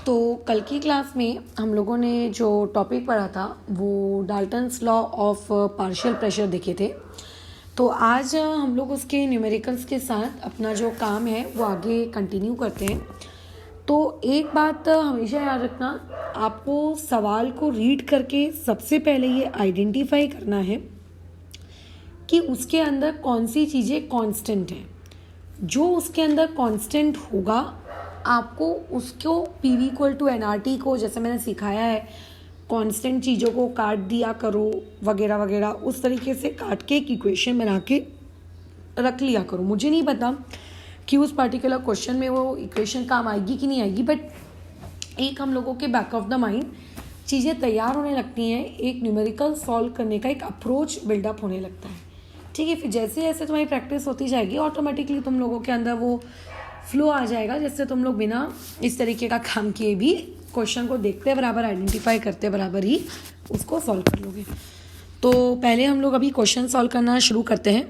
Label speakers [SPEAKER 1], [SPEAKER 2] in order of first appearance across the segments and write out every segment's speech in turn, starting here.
[SPEAKER 1] तो कल की क्लास में हम लोगों ने जो टॉपिक पढ़ा था वो Dalton's law of partial pressure देखे थे। तो आज हम लोग उसके न्यूमेरिकल्स के साथ अपना जो काम है वो आगे कंटिन्यू करते हैं। तो एक बात हमेशा याद रखना, आपको सवाल को रीड करके सबसे पहले ये आइडेंटिफाई करना है कि उसके अंदर कौन सी चीज़ें कांस्टेंट हैं। जो उसके अंदर कांस्टेंट होगा आपको उसको PV इक्वल टू NRT को, जैसे मैंने सिखाया है, कांस्टेंट चीज़ों को काट दिया करो वगैरह वगैरह, उस तरीके से काट के एक इक्वेशन बना के रख लिया करो। मुझे नहीं पता कि उस पर्टिकुलर क्वेश्चन में वो इक्वेशन काम आएगी कि नहीं आएगी, बट एक हम लोगों के बैक ऑफ द माइंड चीज़ें तैयार होने लगती हैं, एक न्यूमेरिकल सॉल्व करने का एक अप्रोच बिल्डअप होने लगता है। ठीक है, फिर जैसे जैसे तुम्हारी प्रैक्टिस होती जाएगी ऑटोमेटिकली तुम लोगों के अंदर वो फ्लो आ जाएगा, जिससे तुम लोग बिना इस तरीके का काम किए भी क्वेश्चन को देखते बराबर, आइडेंटिफाई करते बराबर ही उसको सॉल्व कर लोगे। तो पहले हम लोग अभी क्वेश्चन सॉल्व करना शुरू करते हैं।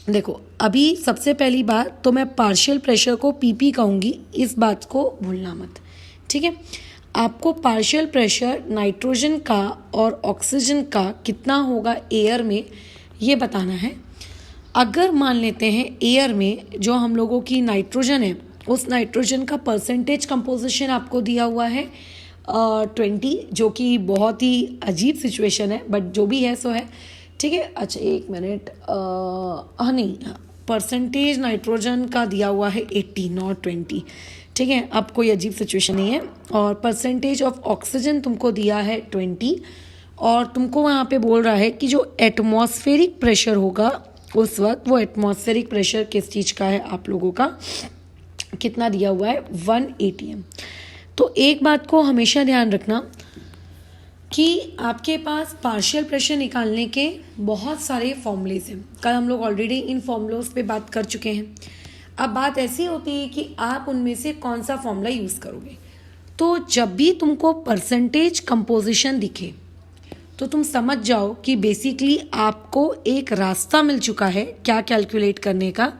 [SPEAKER 1] देखो, अभी सबसे पहली बात तो मैं पार्शियल प्रेशर को PP कहूँगी, इस बात को भूलना मत। ठीक है, आपको पार्शियल प्रेशर नाइट्रोजन का और ऑक्सीजन का कितना होगा एयर में ये बताना है। अगर मान लेते हैं एयर में जो हम लोगों की नाइट्रोजन है, उस नाइट्रोजन का परसेंटेज कंपोजिशन आपको दिया हुआ है 20, जो कि बहुत ही अजीब सिचुएशन है, बट जो भी है सो है। ठीक है, अच्छा एक मिनट, नहीं, परसेंटेज नाइट्रोजन का दिया हुआ है 80 नॉट 20। ठीक है, अब कोई अजीब सिचुएशन नहीं है। और परसेंटेज ऑफ ऑक्सीजन तुमको दिया है 20, और तुमको वहाँ पे बोल रहा है कि जो एटमॉस्फेरिक प्रेशर होगा उस वक्त, वो एटमॉस्फेरिक प्रेशर किस चीज़ का है आप लोगों का, कितना दिया हुआ है 1 ATM। तो एक बात को हमेशा ध्यान रखना कि आपके पास पार्शियल प्रेशर निकालने के बहुत सारे फॉर्मूलेज हैं। कल हम लोग ऑलरेडी इन फॉर्मूलोज पे बात कर चुके हैं। अब बात ऐसी होती है कि आप उनमें से कौन सा फॉर्मूला यूज़ करोगे। तो जब भी तुमको परसेंटेज कंपोजिशन दिखे तो तुम समझ जाओ कि बेसिकली आपको एक रास्ता मिल चुका है क्या कैलकुलेट करने का,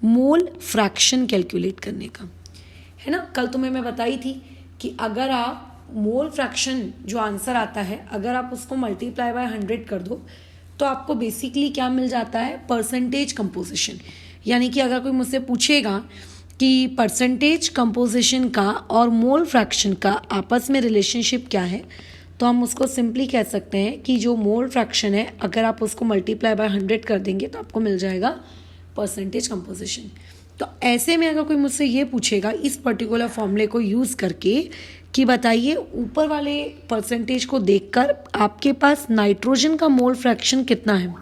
[SPEAKER 1] मोल फ्रैक्शन कैलकुलेट करने का, है ना। कल तुम्हें मैं बताई थी कि अगर आप मोल फ्रैक्शन जो आंसर आता है, अगर आप उसको मल्टीप्लाई बाय 100 कर दो तो आपको बेसिकली क्या मिल जाता है, परसेंटेज कंपोजिशन। यानी कि अगर कोई मुझसे पूछेगा कि परसेंटेज कंपोजिशन का और मोल फ्रैक्शन का आपस में रिलेशनशिप क्या है, तो हम उसको सिंपली कह सकते हैं कि जो मोल फ्रैक्शन है, अगर आप उसको मल्टीप्लाई बाय 100 कर देंगे तो आपको मिल जाएगा परसेंटेज कंपोजिशन। तो ऐसे में अगर कोई मुझसे ये पूछेगा इस पर्टिकुलर फॉर्मूले को यूज़ करके कि बताइए ऊपर वाले परसेंटेज को देखकर आपके पास नाइट्रोजन का मोल फ्रैक्शन कितना है,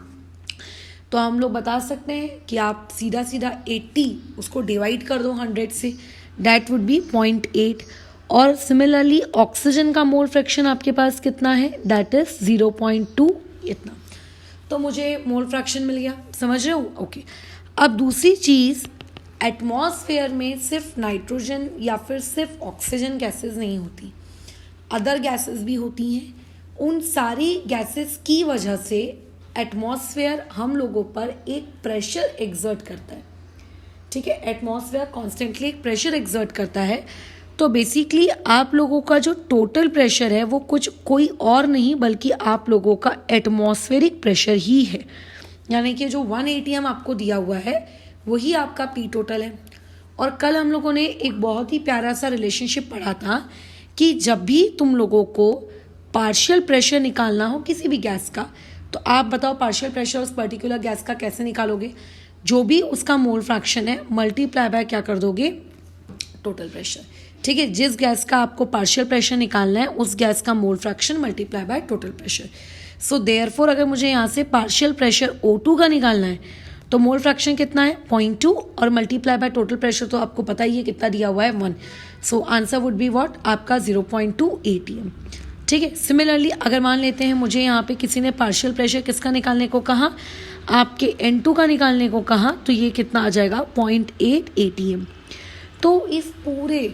[SPEAKER 1] तो हम लोग बता सकते हैं कि आप सीधा सीधा 80 उसको डिवाइड कर दो 100 से, डैट वुड बी 0.8। और सिमिलरली ऑक्सीजन का मोल फ्रैक्शन आपके पास कितना है, दैट इज 0.2 इतना। तो मुझे मोल फ्रैक्शन मिल गया, समझ रहे हो। ओके, अब दूसरी चीज़, एटमॉस्फेयर में सिर्फ नाइट्रोजन या फिर सिर्फ ऑक्सीजन गैसेस नहीं होती, अदर गैसेस भी होती हैं। उन सारी गैसेस की वजह से एटमॉस्फेयर हम लोगों पर एक प्रेशर एग्जर्ट करता है। ठीक है, एटमॉस्फेयर कॉन्स्टेंटली एक प्रेशर एग्जर्ट करता है। तो बेसिकली आप लोगों का जो टोटल प्रेशर है वो कोई और नहीं बल्कि आप लोगों का एटमॉस्फेरिक प्रेशर ही है। यानी कि जो 1 ATM आपको दिया हुआ है वही आपका P टोटल है। और कल हम लोगों ने एक बहुत ही प्यारा सा रिलेशनशिप पढ़ा था कि जब भी तुम लोगों को पार्शियल प्रेशर निकालना हो किसी भी गैस का, तो आप बताओ पार्शियल प्रेशर उस पर्टिकुलर गैस का कैसे निकालोगे। जो भी उसका मोल फ्रैक्शन है मल्टीप्लाई बाय क्या कर दोगे, टोटल प्रेशर। ठीक है, जिस गैस का आपको पार्शियल प्रेशर निकालना है उस गैस का mole fraction multiply by total pressure. So therefore अगर मुझे यहाँ से पार्शियल प्रेशर O2 का निकालना है तो मोल फ्रैक्शन कितना है 0.2, और मल्टीप्लाई बाय टोटल प्रेशर तो आपको पता ही है कितना दिया हुआ है 1। So answer would be what, आपका 0.2 ATM। ठीक है, सिमिलरली अगर मान लेते हैं मुझे यहाँ पे किसी ने पार्शियल प्रेशर किसका निकालने को कहा, आपके N2 का निकालने को कहा, तो ये कितना आ जाएगा 0.8 ATM। तो इस पूरे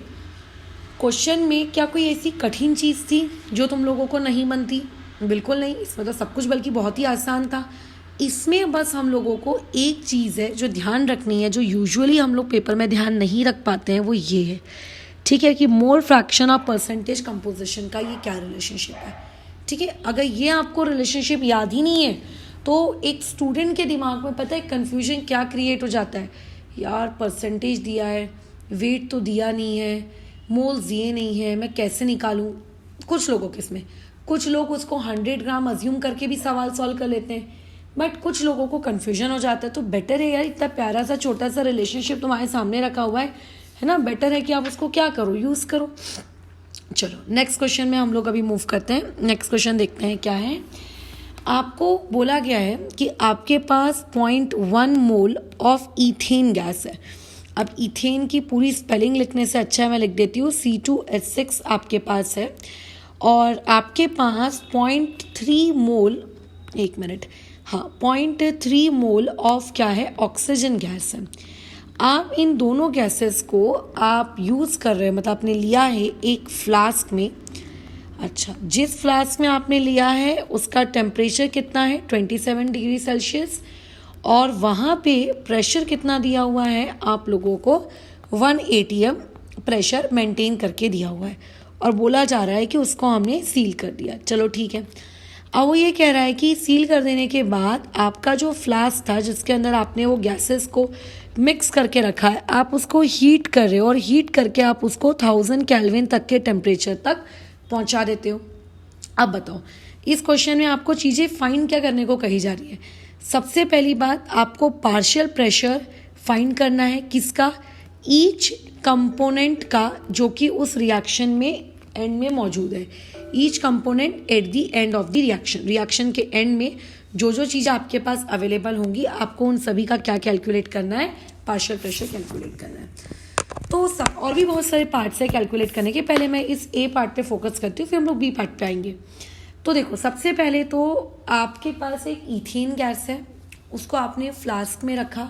[SPEAKER 1] क्वेश्चन में क्या कोई ऐसी कठिन चीज़ थी जो तुम लोगों को नहीं बनती? बिल्कुल नहीं, इसमें तो सब कुछ बल्कि बहुत ही आसान था। इसमें बस हम लोगों को एक चीज़ है जो ध्यान रखनी है, जो यूजुअली हम लोग पेपर में ध्यान नहीं रख पाते हैं, वो ये है ठीक है, कि मोल फ्रैक्शन और परसेंटेज कंपोजिशन का ये क्या रिलेशनशिप है। ठीक है, अगर ये आपको रिलेशनशिप याद ही नहीं है तो एक स्टूडेंट के दिमाग में पता है कन्फ्यूजन क्या क्रिएट हो जाता है, यार परसेंटेज दिया है, वेट तो दिया नहीं है, मोल्स दिए नहीं है, मैं कैसे निकालूं। कुछ लोगों के इसमें, कुछ लोग उसको 100 ग्राम अज्यूम करके भी सवाल सॉल्व कर लेते हैं, बट कुछ लोगों को कन्फ्यूजन हो जाता है। तो बेटर है यार, इतना प्यारा सा छोटा सा रिलेशनशिप तुम्हारे सामने रखा हुआ है ना, बेटर है कि आप उसको क्या करो, यूज़ करो। चलो नेक्स्ट क्वेश्चन में हम लोग अभी मूव करते हैं। नेक्स्ट क्वेश्चन देखते हैं क्या है। आपको बोला गया है कि आपके पास 0.1 मोल ऑफ ईथेन गैस है। अब ईथेन की पूरी स्पेलिंग लिखने से अच्छा है मैं लिख देती हूँ, C2H6 आपके पास है, और आपके पास 0.3 मोल, एक मिनट, हाँ 0.3 मोल ऑफ क्या है, ऑक्सीजन गैस है। आप इन दोनों गैसेस को आप यूज़ कर रहे हैं, मतलब आपने लिया है एक फ्लास्क में। अच्छा, जिस फ्लास्क में आपने लिया है उसका टेम्परेचर कितना है, 27 डिग्री सेल्सियस, और वहाँ पे प्रेशर कितना दिया हुआ है आप लोगों को, 1 atm प्रेशर मेंटेन करके दिया हुआ है, और बोला जा रहा है कि उसको हमने सील कर दिया। चलो ठीक है, अब वो ये कह रहा है कि सील कर देने के बाद आपका जो फ्लास्क था जिसके अंदर आपने वो गैसेस को मिक्स करके रखा है, आप उसको हीट कर रहे हो, और हीट करके आप उसको 1000 केल्विन तक के टेम्परेचर तक पहुंचा देते हो। अब बताओ इस क्वेश्चन में आपको चीज़ें फाइंड क्या करने को कही जा रही है। सबसे पहली बात, आपको पार्शियल प्रेशर फाइंड करना है, किसका, ईच कंपोनेंट का, जो कि उस रिएक्शन में एंड में मौजूद है। Each component at the end of the reaction के एंड में जो जो चीज़ें आपके पास अवेलेबल होंगी, आपको उन सभी का क्या कैलकुलेट करना है, पार्शियल प्रेशर कैलकुलेट करना है। तो सब और भी बहुत सारे पार्ट्स है कैलकुलेट करने के, पहले मैं इस ए पार्ट पे फोकस करती हूँ, फिर हम लोग बी पार्ट पे आएंगे। तो देखो सबसे पहले तो आपके पास एक ईथेन गैस है, उसको आपने फ्लास्क में रखा,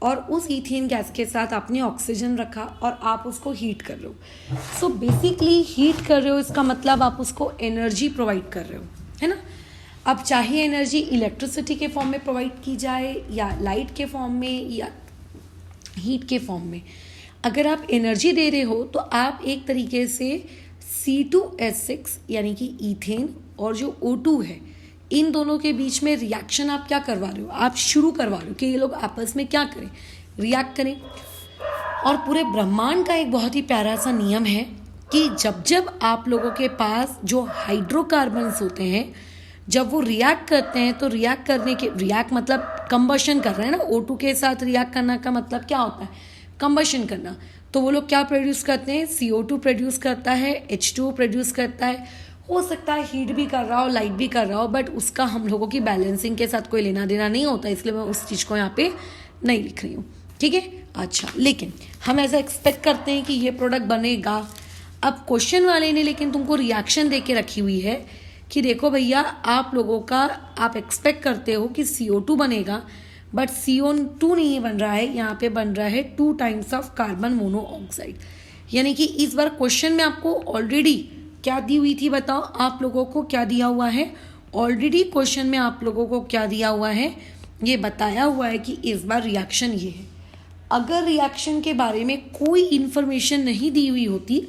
[SPEAKER 1] और उस ईथेन गैस के साथ आपने ऑक्सीजन रखा और आप उसको हीट कर रहे हो। सो बेसिकली हीट कर रहे हो, इसका मतलब आप उसको एनर्जी प्रोवाइड कर रहे हो, है ना। अब चाहे एनर्जी इलेक्ट्रिसिटी के फॉर्म में प्रोवाइड की जाए, या लाइट के फॉर्म में, या हीट के फॉर्म में, अगर आप एनर्जी दे रहे हो तो आप एक तरीके से C2H6 यानी कि ईथेन और जो O2 है, इन दोनों के बीच में रिएक्शन आप क्या करवा रहे हो, आप शुरू करवा रहे हो कि ये लोग आपस में क्या करें, रिएक्ट करें। और पूरे ब्रह्मांड का एक बहुत ही प्यारा सा नियम है कि जब जब आप लोगों के पास जो हाइड्रोकार्बन्स होते हैं, जब वो रिएक्ट करते हैं, तो रिएक्ट करने के, रिएक्ट मतलब कंबशन कर रहे हैं ना, O2 के साथ रिएक्ट करना का मतलब क्या होता है, कंबशन करना। तो वो लोग क्या प्रोड्यूस करते हैं, CO2 प्रोड्यूस करता है, H2O प्रोड्यूस करता है। हो सकता है हीट भी कर रहा हो, लाइट भी कर रहा हो, बट उसका हम लोगों की बैलेंसिंग के साथ कोई लेना देना नहीं होता, इसलिए मैं उस चीज़ को यहाँ पे नहीं लिख रही हूँ। ठीक है, अच्छा, लेकिन हम ऐसा एक्सपेक्ट करते हैं कि ये प्रोडक्ट बनेगा। अब क्वेश्चन वाले ने लेकिन तुमको रिएक्शन दे के रखी हुई है कि देखो भैया, आप लोगों का, आप एक्सपेक्ट करते हो कि CO2 बनेगा, बट CO2 नहीं बन रहा है, यहाँ पे बन रहा है 2 टाइम्स ऑफ कार्बन मोनोऑक्साइड। यानी कि इस बार क्वेश्चन में आपको ऑलरेडी क्या दी हुई थी, बताओ आप लोगों को क्या दिया हुआ है। ऑलरेडी क्वेश्चन में आप लोगों को क्या दिया हुआ है, ये बताया हुआ है कि इस बार रिएक्शन ये है। अगर रिएक्शन के बारे में कोई इन्फॉर्मेशन नहीं दी हुई होती,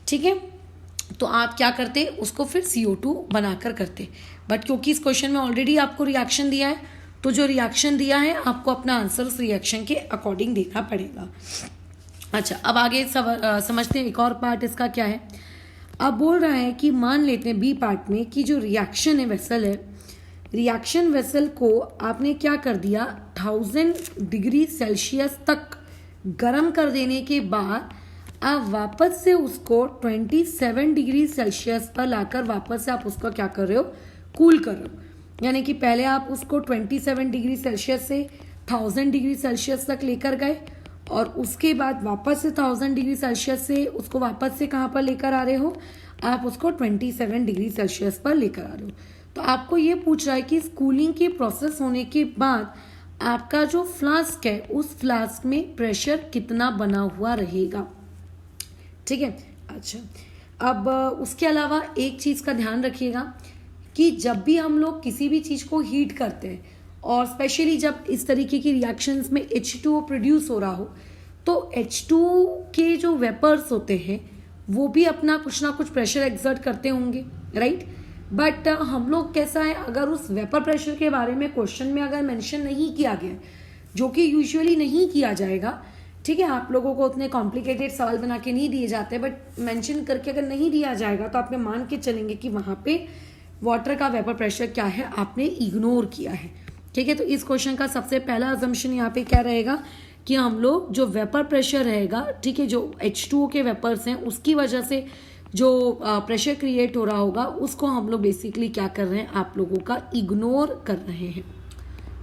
[SPEAKER 1] ठीक है, तो आप क्या करते, उसको फिर CO2 बनाकर करते, बट क्योंकि इस क्वेश्चन में ऑलरेडी आपको रिएक्शन दिया है, तो जो रिएक्शन दिया है आपको अपना आंसर उस रिएक्शन के अकॉर्डिंग देना पड़ेगा। अच्छा, अब आगे समझते हैं एक और पार्ट इसका क्या है। अब बोल रहा है कि मान लेते हैं बी पार्ट में कि जो रिएक्शन है वेसल है, रिएक्शन वेसल को आपने क्या कर दिया, 1000 डिग्री सेल्सियस तक गर्म कर देने के बाद आप वापस से उसको 27 डिग्री सेल्सियस पर लाकर वापस से आप उसको क्या कर रहे हो, कूल कर रहे हो। यानी कि पहले आप उसको 27 डिग्री सेल्सियस से 1000 डिग्री सेल्सियस तक लेकर गए, और उसके बाद वापस से 1000 डिग्री सेल्सियस से उसको वापस से कहाँ पर लेकर आ रहे हो, आप उसको 27 डिग्री सेल्सियस पर लेकर आ रहे हो। तो आपको ये पूछ रहा है कि इस कूलिंग के प्रोसेस होने के बाद आपका जो फ्लास्क है, उस फ्लास्क में प्रेशर कितना बना हुआ रहेगा। ठीक है, अच्छा, अब उसके अलावा एक चीज़ का ध्यान रखिएगा कि जब भी हम लोग किसी भी चीज़ को हीट करते हैं, और स्पेशली जब इस तरीके की रिएक्शंस में H2O प्रोड्यूस हो रहा हो, तो तो H2 के जो वेपर्स होते हैं वो भी अपना कुछ ना कुछ प्रेशर एक्सर्ट करते होंगे, राइट। बट हम लोग कैसा है, अगर उस वेपर प्रेशर के बारे में क्वेश्चन में अगर मेंशन नहीं किया गया, जो कि यूजुअली नहीं किया जाएगा, ठीक है, आप लोगों को उतने कॉम्प्लिकेटेड सवाल बना के नहीं दिए जाते, बट मेंशन करके अगर नहीं दिया जाएगा तो आप मान के चलेंगे कि वहाँ पे वाटर का वेपर प्रेशर क्या है आपने इग्नोर किया है, ठीक है। तो इस क्वेश्चन का सबसे पहला अजम्पशन यहाँ पे क्या रहेगा कि हम लोग जो वेपर प्रेशर रहेगा, ठीक है, जो H2O के वेपर्स हैं उसकी वजह से जो प्रेशर क्रिएट हो रहा होगा उसको हम लोग बेसिकली क्या कर रहे हैं, आप लोगों का इग्नोर कर रहे हैं,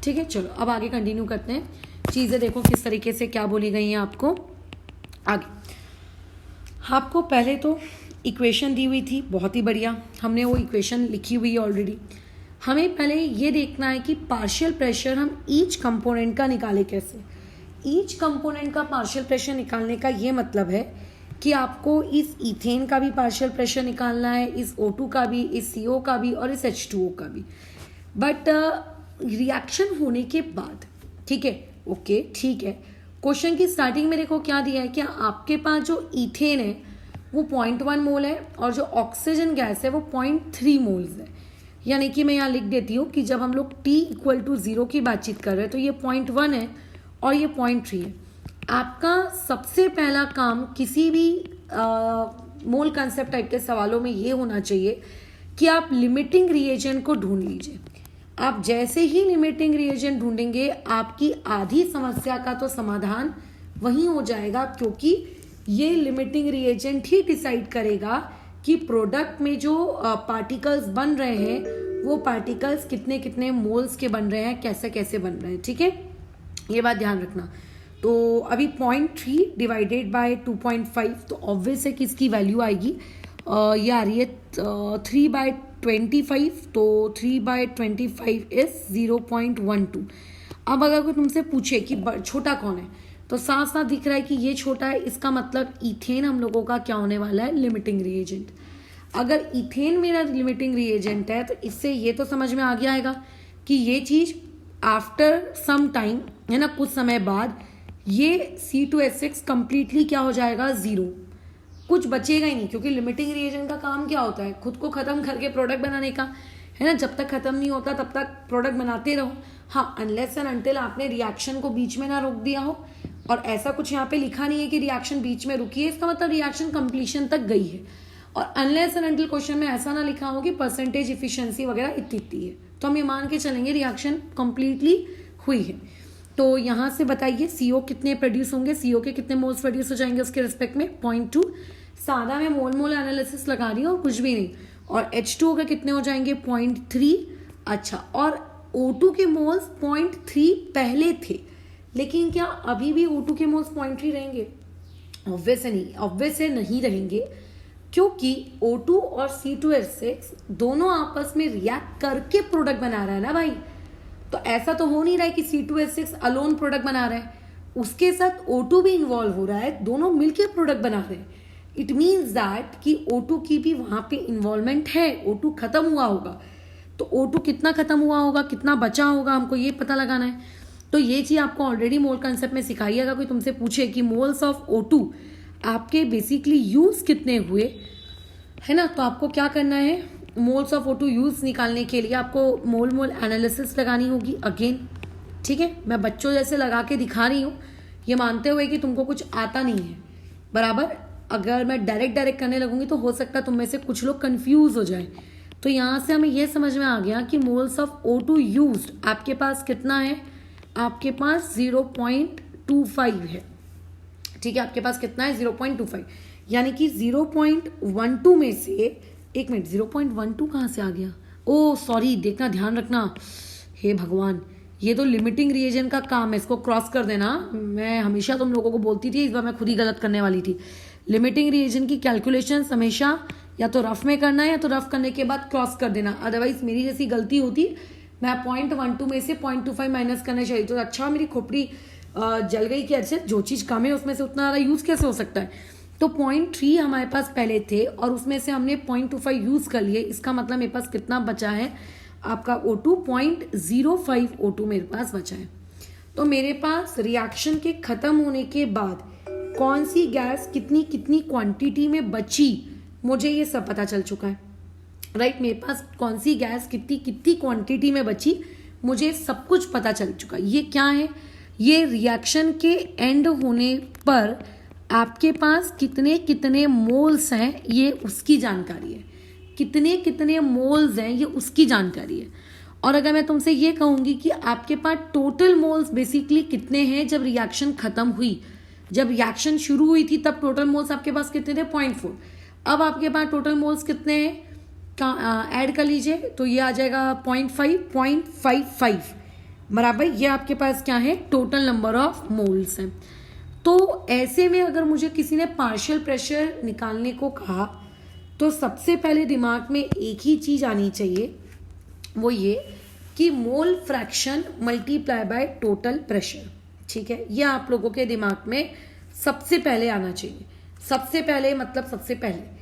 [SPEAKER 1] ठीक है। चलो अब आगे कंटिन्यू करते हैं, चीज़ें देखो किस तरीके से क्या बोली गई हैं आपको आगे। आपको पहले तो इक्वेशन दी हुई थी, बहुत ही बढ़िया, हमने वो इक्वेशन लिखी हुई है ऑलरेडी। हमें पहले ये देखना है कि पार्शियल प्रेशर हम ईच कंपोनेंट का निकाले कैसे। ईच कंपोनेंट का पार्शियल प्रेशर निकालने का ये मतलब है कि आपको इस इथेन का भी पार्शियल प्रेशर निकालना है, इस O2 का भी, इस CO का भी और इस H2O का भी। बट रिएक्शन होने के बाद, ठीक है, ओके ठीक है, क्वेश्चन की स्टार्टिंग में देखो क्या दिया है कि आपके पास जो इथेन है वो 0.1 मोल है और जो ऑक्सीजन गैस है वो 0.3 मोल्स है। यानी कि मैं यहाँ लिख देती हूँ कि जब हम लोग T=0 की बातचीत कर रहे हैं तो ये 0.1 है और ये 0.3 है। आपका सबसे पहला काम किसी भी मोल कंसेप्ट टाइप के सवालों में ये होना चाहिए कि आप लिमिटिंग रिएजेंट को ढूंढ लीजिए। आप जैसे ही लिमिटिंग रिएजेंट ढूंढेंगे आपकी आधी समस्या का तो समाधान वहीं हो जाएगा, क्योंकि ये लिमिटिंग रिएजेंट ही डिसाइड करेगा कि प्रोडक्ट में जो पार्टिकल्स बन रहे हैं वो पार्टिकल्स कितने कितने मोल्स के बन रहे हैं, कैसे कैसे बन रहे हैं, ठीक है, ये बात ध्यान रखना। तो अभी 0.3 डिवाइडेड बाय 2.5 तो ऑब्वियस है कि इसकी वैल्यू आएगी, ये आ रही है 3/25, तो 3/25 इज 0.12। अब अगर कोई तुमसे पूछे कि छोटा कौन है तो साथ साथ दिख रहा है कि ये छोटा है, इसका मतलब इथेन हम लोगों का क्या होने वाला है, लिमिटिंग रिएजेंट। अगर इथेन मेरा लिमिटिंग रिएजेंट है तो इससे ये तो समझ में आ गया आएगा कि ये चीज आफ्टर सम टाइम, है ना, कुछ समय बाद ये C2H6 कंप्लीटली क्या हो जाएगा, जीरो, कुछ बचेगा ही नहीं, क्योंकि लिमिटिंग रिएजेंट का काम क्या होता है, खुद को खत्म करके प्रोडक्ट बनाने का, है ना। जब तक खत्म नहीं होता तब तक प्रोडक्ट बनाते रहो, हाँ, अनलेस एंड अनटिल आपने रिएक्शन को बीच में ना रोक दिया हो। और ऐसा कुछ यहाँ पे लिखा नहीं है कि रिएक्शन बीच में रुकी है, इसका मतलब रिएक्शन कंप्लीशन तक गई है। और अनलेस एंड अनटिल क्वेश्चन में ऐसा ना लिखा हो कि परसेंटेज इफिशिएंसी वगैरह इतनी है, तो हम ये मान के चलेंगे रिएक्शन कंप्लीटली हुई है। तो यहाँ से बताइए CO कितने प्रोड्यूस होंगे, CO के कितने मोल्स प्रोड्यूस हो जाएंगे उसके रिस्पेक्ट में 0.2। सादा में मोल एनालिसिस लगा रही हूँ और कुछ भी नहीं। और H2O के कितने हो जाएंगे 0.3। अच्छा, और O2 के मोल्स 0.3 पहले थे, लेकिन क्या अभी भी O2 के मोल्स 0.3 रहेंगे? ऑब्वियस नहीं रहेंगे, क्योंकि O2 और C2H6 दोनों आपस में रिएक्ट करके प्रोडक्ट बना रहा है ना भाई। तो ऐसा तो हो नहीं रहा है कि C2H6 अलोन प्रोडक्ट बना रहा है, उसके साथ O2 भी इन्वॉल्व हो रहा है, दोनों मिलकर प्रोडक्ट बना रहे हैं। इट मीन्स दैट कि O2 की भी वहां पे इन्वॉल्वमेंट है, O2 खत्म हुआ होगा। तो O2 कितना खत्म हुआ होगा, कितना बचा होगा, हमको ये पता लगाना है। तो ये चीज आपको ऑलरेडी मोल कंसेप्ट में सिखाई है। अगर कोई तुमसे पूछे कि मोल्स ऑफ O2 आपके बेसिकली यूज कितने हुए, है ना, तो आपको क्या करना है, मोल्स ऑफ O2 यूज निकालने के लिए आपको मोल एनालिसिस लगानी होगी अगेन, ठीक है। मैं बच्चों जैसे लगा के दिखा रही हूँ, ये मानते हुए कि तुमको कुछ आता नहीं है, बराबर। अगर मैं डायरेक्ट करने लगूंगी तो हो सकता है तुम में से कुछ लोग कंफ्यूज हो जाए। तो यहाँ से हमें यह समझ में आ गया कि मोल्स ऑफ O2 यूज्ड आपके पास कितना है, आपके पास 0.25 है, ठीक है। आपके पास कितना है 0.25, यानी कि 0.12 में से, एक मिनट, 0.12 कहाँ से आ गया, ओ सॉरी, देखना, ध्यान रखना, हे भगवान, ये तो लिमिटिंग रिएजेंट का काम है, इसको क्रॉस कर देना। मैं हमेशा तुम लोगों को बोलती थी, इस बार मैं खुद ही गलत करने वाली थी। लिमिटिंग रिएजेंट की कैलकुलेशन हमेशा या तो रफ में करना है या तो रफ करने के बाद क्रॉस कर देना, अदरवाइज मेरी जैसी गलती होती, मैं 0.12 में से 0.25 माइनस करना चाहिए। तो अच्छा, मेरी खोपड़ी जल गई कि अच्छा जो चीज़ कम है उसमें से उतना ज़्यादा यूज़ कैसे हो सकता है। तो 0.3 हमारे पास पहले थे और उसमें से हमने 0.25 यूज़ कर लिए, इसका मतलब मेरे पास कितना बचा है, आपका O2 0.05 O2 मेरे पास बचा है। तो मेरे पास रिएक्शन के ख़त्म होने के बाद कौन सी गैस कितनी कितनी क्वांटिटी में बची, मुझे ये सब पता चल चुका है, राइट। मेरे पास कौन सी गैस कितनी कितनी क्वांटिटी में बची, मुझे सब कुछ पता चल चुका। ये क्या है, ये रिएक्शन के एंड होने पर आपके पास कितने कितने मोल्स हैं, ये उसकी जानकारी है। कितने कितने मोल्स हैं, ये उसकी जानकारी है। और अगर मैं तुमसे ये कहूँगी कि आपके पास टोटल मोल्स बेसिकली कितने हैं जब रिएक्शन खत्म हुई, जब रिएक्शन शुरू हुई थी तब टोटल मोल्स आपके पास कितने थे, 0.4। अब आपके पास टोटल मोल्स कितने हैं, ऐड कर लीजिए तो ये आ जाएगा 0.55 बराबर। ये आपके पास क्या है, टोटल नंबर ऑफ मोल्स हैं। तो ऐसे में अगर मुझे किसी ने पार्शियल प्रेशर निकालने को कहा तो सबसे पहले दिमाग में एक ही चीज आनी चाहिए, वो ये कि mole fraction multiply by total pressure. ठीक है, ये आप लोगों के दिमाग में सबसे पहले आना चाहिए। सबसे पहले मतलब सबसे पहले।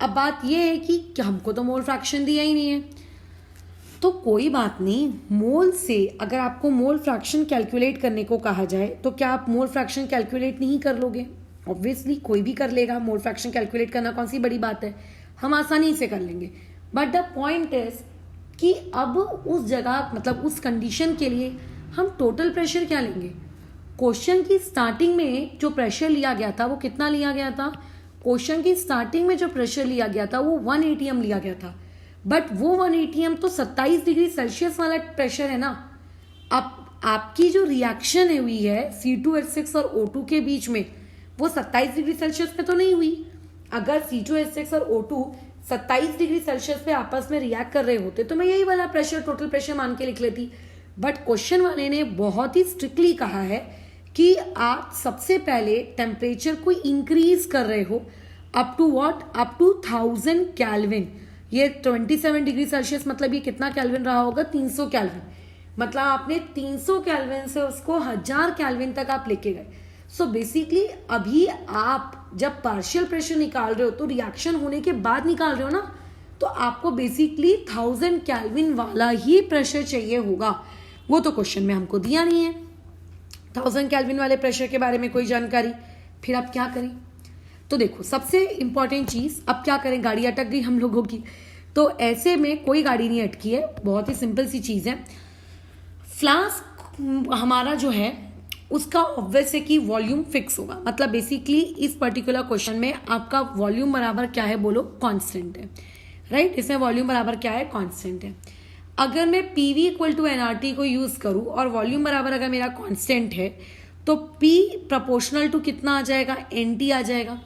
[SPEAKER 1] अब बात यह है कि हमको तो मोल फ्रैक्शन दिया ही नहीं है, तो कोई बात नहीं। मोल से अगर आपको मोल फ्रैक्शन कैलकुलेट करने को कहा जाए तो क्या आप मोल फ्रैक्शन कैलकुलेट नहीं कर लोगे? ऑब्वियसली कोई भी कर लेगा। मोल फ्रैक्शन कैलकुलेट करना कौन सी बड़ी बात है, हम आसानी से कर लेंगे। बट द पॉइंट इज कि अब उस जगह मतलब उस कंडीशन के लिए हम टोटल प्रेशर क्या लेंगे। क्वेश्चन की स्टार्टिंग में जो प्रेशर लिया गया था वो कितना लिया गया था, क्वेश्चन की स्टार्टिंग में जो प्रेशर लिया गया था वो 1 atm लिया गया था। बट वो 1 atm तो 27 डिग्री सेल्सियस वाला प्रेशर है ना। अब आपकी जो रिएक्शन है हुई है C2H6 और O2 के बीच में, वो 27 डिग्री सेल्सियस पे तो नहीं हुई। अगर C2H6 और O2 27 डिग्री सेल्सियस पे आपस में रिएक्ट कर रहे होते तो मैं यही वाला प्रेशर टोटल प्रेशर मान के लिख लेती। बट क्वेश्चन वाले ने बहुत ही स्ट्रिक्टली कहा है कि आप सबसे पहले टेम्परेचर को इंक्रीज कर रहे हो up to what, up to 1000 kelvin. ये 27 डिग्री सेल्सियस मतलब ये कितना केल्विन रहा होगा, 300 केल्विन। मतलब आपने 300 केल्विन से उसको 1000 केल्विन तक आप लेके गए। सो बेसिकली अभी आप जब पार्शियल प्रेशर निकाल रहे हो तो रिएक्शन होने के बाद निकाल रहे हो ना, तो आपको बेसिकली 1000 केल्विन वाला ही प्रेशर चाहिए होगा। वो तो क्वेश्चन में हमको दिया नहीं है 1000 केल्विन वाले प्रेशर के बारे में कोई जानकारी। फिर आप क्या करें? तो देखो सबसे इंपॉर्टेंट चीज, अब क्या करें, गाड़ी अटक गई हम लोगों की। तो ऐसे में कोई गाड़ी नहीं अटकी है, बहुत ही सिंपल सी चीज है। फ्लास्क हमारा जो है उसका ऑब्वियस है कि वॉल्यूम फिक्स होगा। मतलब बेसिकली इस पर्टिकुलर क्वेश्चन में आपका वॉल्यूम बराबर क्या है, बोलो कांस्टेंट है, राइट। इसमें वॉल्यूम बराबर क्या है, कांस्टेंट है। अगर मैं PV इक्वल टू NRT को यूज करूं और वॉल्यूम बराबर अगर मेरा कांस्टेंट है तो P प्रोपोर्शनल टू कितना आ जाएगा, NT आ जाएगा।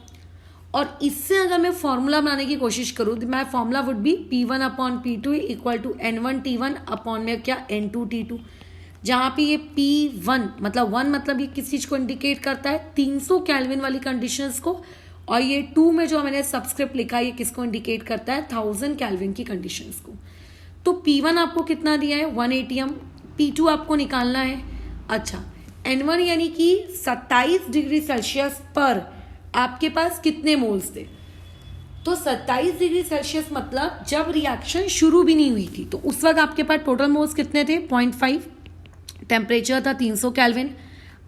[SPEAKER 1] और इससे अगर मैं फॉर्मूला बनाने की कोशिश करूं तो मैं formula would be P1 upon P2 equal to N1 T1 upon में क्या N2 T2, जहां पे ये P1 मतलब 1 मतलब ये किस चीज को इंडिकेट करता है, 300 केल्विन वाली कंडीशंस को, और ये 2 में जो मैंने सबस्क्रिप्ट लिखा है ये किसको इंडिकेट करता है, 1000 केल्विन की कंडीशंस को। तो P1 आपको कितना दिया है, 1 atm। P2 आपको निकालना है। अच्छा, N1 यानी कि 27 डिग्री सेल्सियस पर आपके पास कितने मोल्स थे। तो 27 डिग्री सेल्सियस मतलब जब रिएक्शन शुरू भी नहीं हुई थी तो उस वक्त आपके पास टोटल मोल्स कितने थे, 0.5। टेम्परेचर था 300 केल्विन।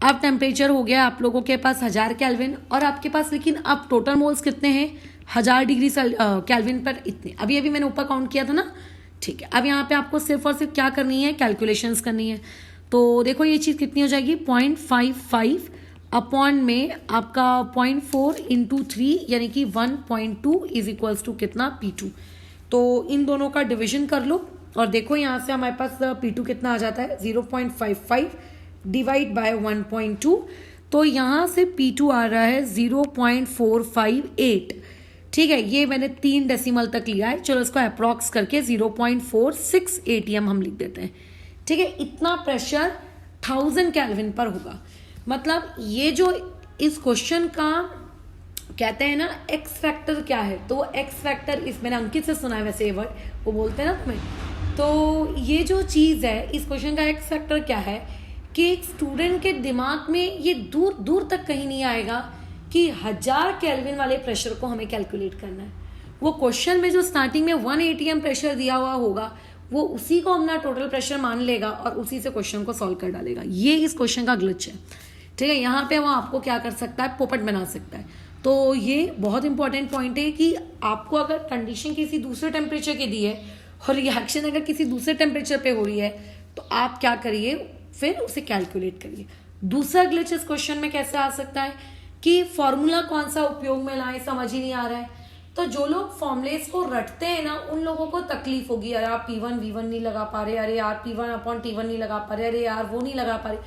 [SPEAKER 1] अब टेम्परेचर हो गया आप लोगों के पास 1000 केल्विन, और आपके पास लेकिन अब टोटल मोल्स कितने हैं, 1000 डिग्री केल्विन पर इतने। अभी अभी मैंने ऊपर काउंट किया था ना, ठीक है। अब यहाँ पे आपको सिर्फ और सिर्फ क्या करनी है, कैलकुलेशंस करनी है। तो देखो ये चीज़ कितनी हो जाएगी, 0.55 अपॉन में आपका 0.4 इंटू 3 यानी कि 1.2 इज इक्वल्स टू कितना, P2। तो इन दोनों का डिविजन कर लो और देखो यहाँ से हमारे पास P2 कितना आ जाता है, 0.55 डिवाइड बाय 1.2। तो यहाँ से P2 आ रहा है 0.458। ठीक है, ये मैंने 3 डेसिमल तक लिया है, चलो इसको अप्रॉक्स करके 0.46 atm हम लिख देते हैं। ठीक है, इतना प्रेशर 1000 केल्विन पर होगा। मतलब ये जो इस क्वेश्चन का कहते हैं ना एक्स फैक्टर क्या है, तो एक्स फैक्टर इस मैंने अंकित से सुना है वैसे ये वर्ड, वो बोलते हैं ना तुम्हें। तो ये जो चीज़ है इस क्वेश्चन का एक्स फैक्टर क्या है कि एक स्टूडेंट के दिमाग में ये दूर दूर तक कहीं नहीं आएगा कि 1000 केल्विन वाले प्रेशर को हमें कैलकुलेट करना है। वो क्वेश्चन में जो स्टार्टिंग में 1 atm प्रेशर दिया हुआ होगा वो उसी को अपना टोटल प्रेशर मान लेगा और उसी से क्वेश्चन को सॉल्व कर डालेगा। ये इस क्वेश्चन का ग्लिच है। ठीक है, यहाँ पे वो आपको क्या कर सकता है, पोपट बना सकता है। तो ये बहुत इंपॉर्टेंट पॉइंट है कि आपको अगर कंडीशन किसी दूसरे टेम्परेचर की दी है और रिएक्शन अगर किसी दूसरे टेम्परेचर पे हो रही है तो आप क्या करिए, फिर उसे कैलकुलेट करिए। दूसरा ग्लिच इस क्वेश्चन में कैसे आ सकता है कि फॉर्मूला कौन सा उपयोग में लाए, समझ ही नहीं आ रहा है। तो जो लोग फॉर्मुलेस को रटते हैं ना, उन लोगों को तकलीफ होगी, अरे आप P1 V1 नहीं लगा पा रहे, अरे यार P1/T1 नहीं लगा पा रहे, अरे यार वो नहीं लगा पा रहे।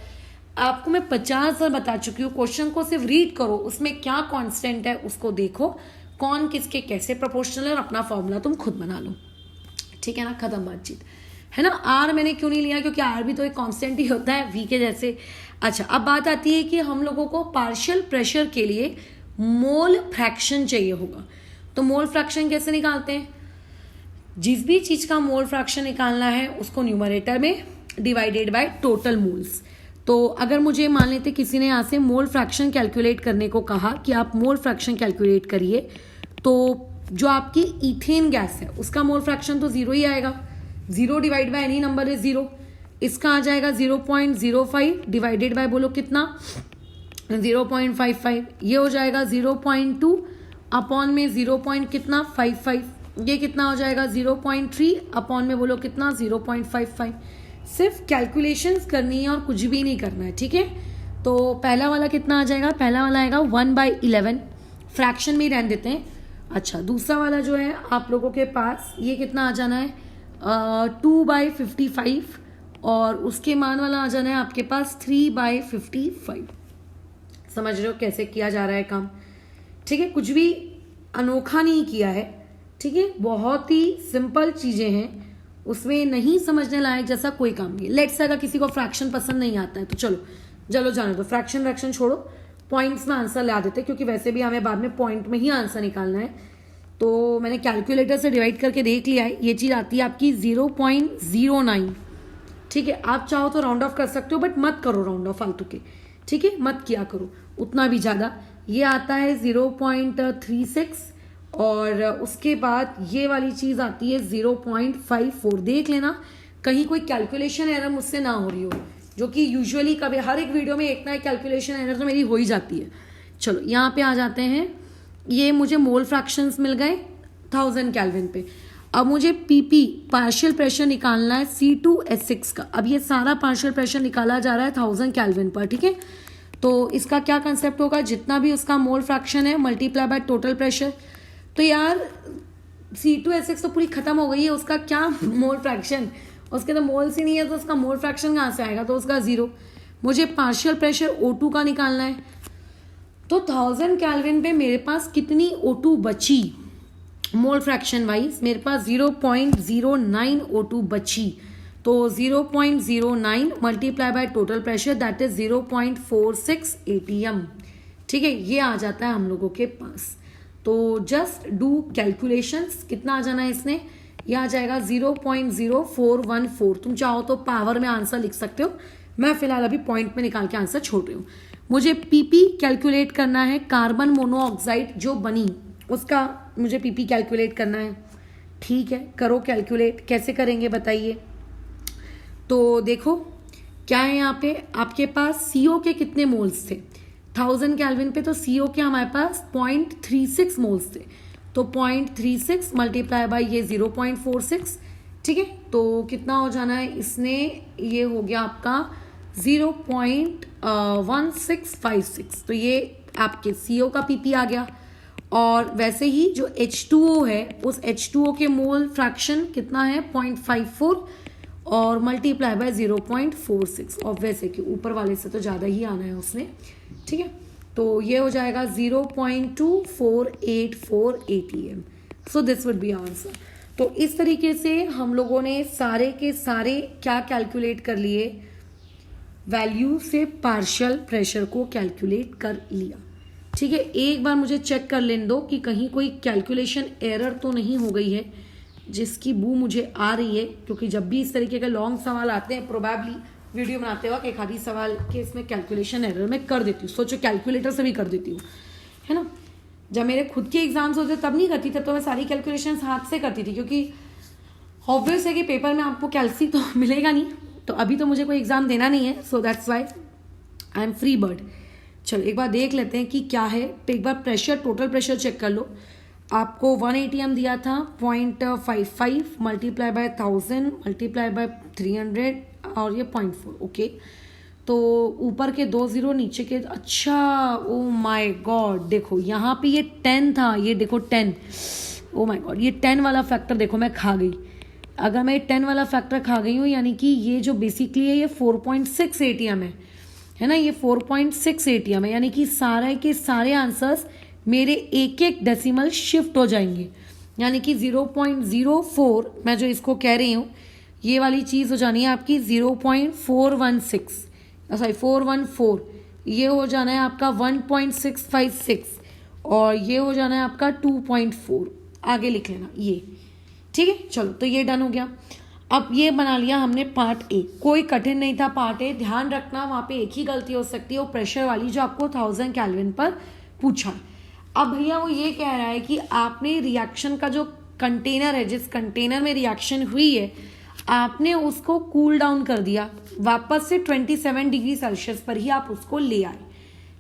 [SPEAKER 1] आपको मैं 50 बार बता चुकी हूँ, क्वेश्चन को सिर्फ रीड करो, उसमें क्या कांस्टेंट है उसको देखो, कौन किसके कैसे प्रोपोर्शनल है, और अपना फॉर्मूला तुम खुद बना लो। ठीक है ना, खत्म बातचीत, है ना। आर मैंने क्यों नहीं लिया, क्योंकि आर भी तो एक कांस्टेंट ही होता है वी के जैसे। अच्छा, अब बात आती है कि हम लोगों को पार्शियल प्रेशर के लिए मोल फ्रैक्शन चाहिए होगा। तो मोल फ्रैक्शन कैसे निकालते हैं, जिस भी चीज का मोल फ्रैक्शन निकालना है उसको न्यूमरेटर में डिवाइडेड बाय टोटल मोल्स। तो अगर मुझे मान लेते किसी ने यहाँ से मोल फ्रैक्शन कैलकुलेट करने को कहा कि आप मोल फ्रैक्शन कैलकुलेट करिए, तो जो आपकी इथेन गैस है उसका मोल फ्रैक्शन तो 0 ही आएगा, 0 divide by any number is 0। इसका आ जाएगा 0.05 डिवाइडेड बाय, बोलो कितना, 0.55। ये हो जाएगा 0.2 अपॉन में 0. कितना 55। ये कितना हो जाएगा 0.3 अपॉन में, बोलो कितना 0.55। सिर्फ कैलकुलेशंस करनी है और कुछ भी नहीं करना है। ठीक है, तो पहला वाला कितना आ जाएगा, पहला वाला आएगा 1/11, फ्रैक्शन में ही रहने देते हैं। अच्छा, दूसरा वाला जो है आप लोगों के पास ये कितना आ जाना है 2/55, और उसके मान वाला आ जाना है आपके पास 3/55। समझ रहे हो कैसे किया जा रहा है काम। ठीक है, कुछ भी अनोखा नहीं किया है। ठीक है, बहुत ही सिंपल चीजें हैं, उसमें नहीं समझने लायक जैसा कोई काम नहीं। लेट्स से अगर किसी को फ्रैक्शन पसंद नहीं आता है तो चलो जाने दो, फ्रैक्शन छोड़ो, पॉइंट्स में आंसर ला देते, क्योंकि वैसे भी हमें बाद में पॉइंट में ही आंसर निकालना है। तो मैंने कैलकुलेटर से डिवाइड करके देख लिया है, ये चीज आती है आपकी 0.09। ठीक है, आप चाहो तो राउंड ऑफ कर सकते हो, बट मत करो राउंड ऑफ फालतू के। ठीक है, मत किया करो उतना भी ज्यादा। ये आता है 0.36, और उसके बाद ये वाली चीज आती है 0.54। देख लेना कहीं कोई कैलकुलेशन एरर मुझसे ना हो रही हो, जो कि यूजुअली कभी हर एक वीडियो में एक ना एक कैलकुलेशन एरर तो मेरी हो ही जाती है। चलो यहाँ पे आ जाते हैं, ये मुझे मोल फ्रैक्शंस मिल गए 1000 केल्विन पे। अब मुझे पीपी पार्शियल प्रेशर निकालना है C2H6 का। अब ये सारा पार्शियल प्रेशर निकाला जा रहा है 1000 केल्विन पर। ठीक है, तो इसका क्या कंसेप्ट होगा, जितना भी उसका मोल फ्रैक्शन है मल्टीप्लाई बाय टोटल प्रेशर। तो यार C2H6 तो पूरी खत्म हो गई है, उसका क्या मोल फ्रैक्शन, उसके तो मोल्स ही नहीं है, तो उसका मोल फ्रैक्शन कहाँ से आएगा, तो उसका 0। मुझे पार्शियल प्रेशर O2 का निकालना है, तो 1000 केल्विन पे मेरे पास कितनी O2 बची, मोल फ्रैक्शन वाइज मेरे पास 0.09 O2 बची। तो 0.09 multiply by total pressure, that is 0.46 ATM। ठीक है, ये आ जाता है हम लोगों के पास। तो जस्ट डू कैलकुलेशंस, कितना आ जाना है इसने, ये आ जाएगा 0.0414। तुम चाहो तो पावर में आंसर लिख सकते हो, मैं फिलहाल अभी पॉइंट में निकाल के आंसर छोड़ रही हूँ। मुझे पीपी कैलकुलेट करना है, कार्बन मोनोऑक्साइड जो बनी उसका मुझे पीपी कैलकुलेट करना है। ठीक है, करो कैलकुलेट, कैसे करेंगे बताइए। तो देखो क्या है, यहाँ पे आपके पास CO के कितने मोल्स थे 1000 केल्विन पे, तो CO के हमारे पास 0.36 मोल्स थे। तो 0.36 मल्टीप्लाई बाय ये 0.46। ठीक है, तो कितना हो जाना है इसने, ये हो गया आपका 0.1656। तो ये आपके CO का पीपी आ गया। और वैसे ही जो H2O है, उस H2O के मोल फ्रैक्शन कितना है 0.54 और मल्टीप्लाई बाय 0.46। और वैसे कि ऊपर वाले से तो ज़्यादा ही आना है उसने। ठीक है, तो ये हो जाएगा 0.2484 ATM। So this would be answer. तो इस तरीके से हम लोगों ने सारे के सारे क्या कैलकुलेट कर लिए, वैल्यू से पार्शियल प्रेशर को कैलकुलेट कर लिया। ठीक है, एक बार मुझे चेक कर लेने दो कि कहीं कोई कैलकुलेशन एरर तो नहीं हो गई है, जिसकी बू मुझे आ रही है, क्योंकि जब भी इस तरीके के लॉन्ग सवाल आते हैं प्रोबेबली वीडियो बनाते वक्त एक आधी सवाल के इसमें कैलकुलेशन एरर मैं कर देती हूँ, सोचो कैलकुलेटर से भी कर देती हूँ, है ना। जब मेरे खुद के एग्जाम्स होते तब नहीं करती, तब तो मैं सारी कैलकुलेशन हाथ से करती थी, क्योंकि ऑब्वियस है कि पेपर में आपको कैल्सी तो मिलेगा नहीं, तो अभी तो मुझे कोई एग्जाम देना नहीं है, so that's why I am free bird. चलो एक बार देख लेते हैं कि क्या है। एक बार प्रेशर, टोटल प्रेशर चेक कर लो। आपको 1 ATM दिया था, 0.55 मल्टीप्लाई बाय 1000 मल्टीप्लाई बाय 300 और ये 0.4। ओके, तो ऊपर के 2 0, नीचे के, अच्छा ओ माय गॉड, देखो यहाँ पे ये 10 था, ये देखो 10, ओ माय गॉड, ये 10 वाला फैक्टर देखो मैं खा गई। अगर मैं 10 वाला फैक्टर खा गई हूँ, यानी कि ये जो बेसिकली है ये 4.6 ATM है ना, ये 4.6 ATM है, यानी कि सारे के सारे आंसर्स मेरे एक एक डेसिमल शिफ्ट हो जाएंगे, यानी कि 0.04, मैं जो इसको कह रही हूँ ये वाली चीज़ हो जानी है आपकी 0.416, सॉरी 414, ये हो जाना है आपका 1.656 और ये हो जाना है आपका 2.4। आगे लिख लेना ये, ठीक है। चलो तो ये डन हो गया। अब ये बना लिया हमने पार्ट ए, कोई कठिन नहीं था पार्ट ए। ध्यान रखना वहाँ पे एक ही गलती हो सकती है, वो प्रेशर वाली जो आपको 1000 केल्विन पर पूछा। अब भैया वो ये कह रहा है कि आपने रिएक्शन का जो कंटेनर है, जिस कंटेनर में रिएक्शन हुई है, आपने उसको कूल डाउन कर दिया, वापस से 27 डिग्री सेल्सियस पर ही आप उसको ले आए।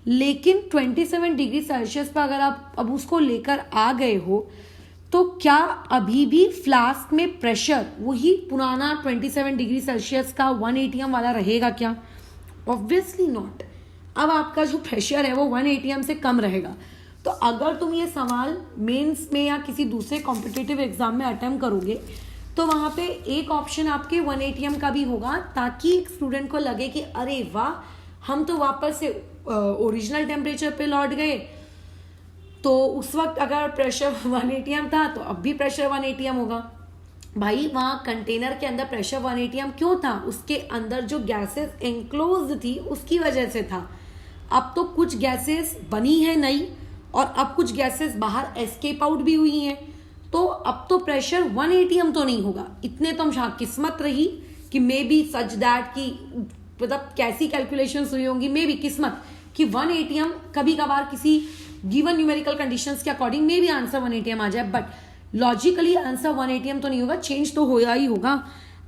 [SPEAKER 1] लेकिन 27 डिग्री सेल्सियस पर अगर आप अब उसको लेकर आ गए हो, तो क्या अभी भी फ्लास्क में प्रेशर वही पुराना 27 डिग्री सेल्सियस का 1 ATM वाला रहेगा क्या? Obviously not. अब आपका जो प्रेशर है वो 1 ATM से कम रहेगा। तो अगर तुम ये सवाल मेंस में या किसी दूसरे कॉम्पिटिटिव एग्जाम में अटेम्प्ट करोगे, तो वहाँ पे एक ऑप्शन आपके 1 ATM का भी होगा, ताकि एक स्टूडेंट को लगे कि अरे वाह, हम तो वापस से ओरिजिनल टेम्परेचर पे लौट गए। तो उस वक्त अगर प्रेशर 1 ATM था तो अब भी प्रेशर 1 ATM होगा। भाई वहाँ कंटेनर के अंदर प्रेशर 1 ATM क्यों था? उसके अंदर जो गैसेस एंक्लोज्ड थी उसकी वजह से था। अब तो कुछ गैसेस बनी है नई और अब कुछ गैसेस बाहर एस्केप आउट भी हुई हैं, तो अब तो प्रेशर 1 ATM तो नहीं होगा। इतने तो हम किस्मत रही कि मे बी सच दैट कि मतलब कैसी कैलकुलेशंस हुई होंगी, मे बी किस्मत कि 1 ATM कभी कभार किसी गिवन न्यूमेरिकल कंडीशंस के according may be answer 1 ATM आ जाए, बट लॉजिकली आंसर 1 ATM तो नहीं होगा, चेंज तो होगा ही होगा।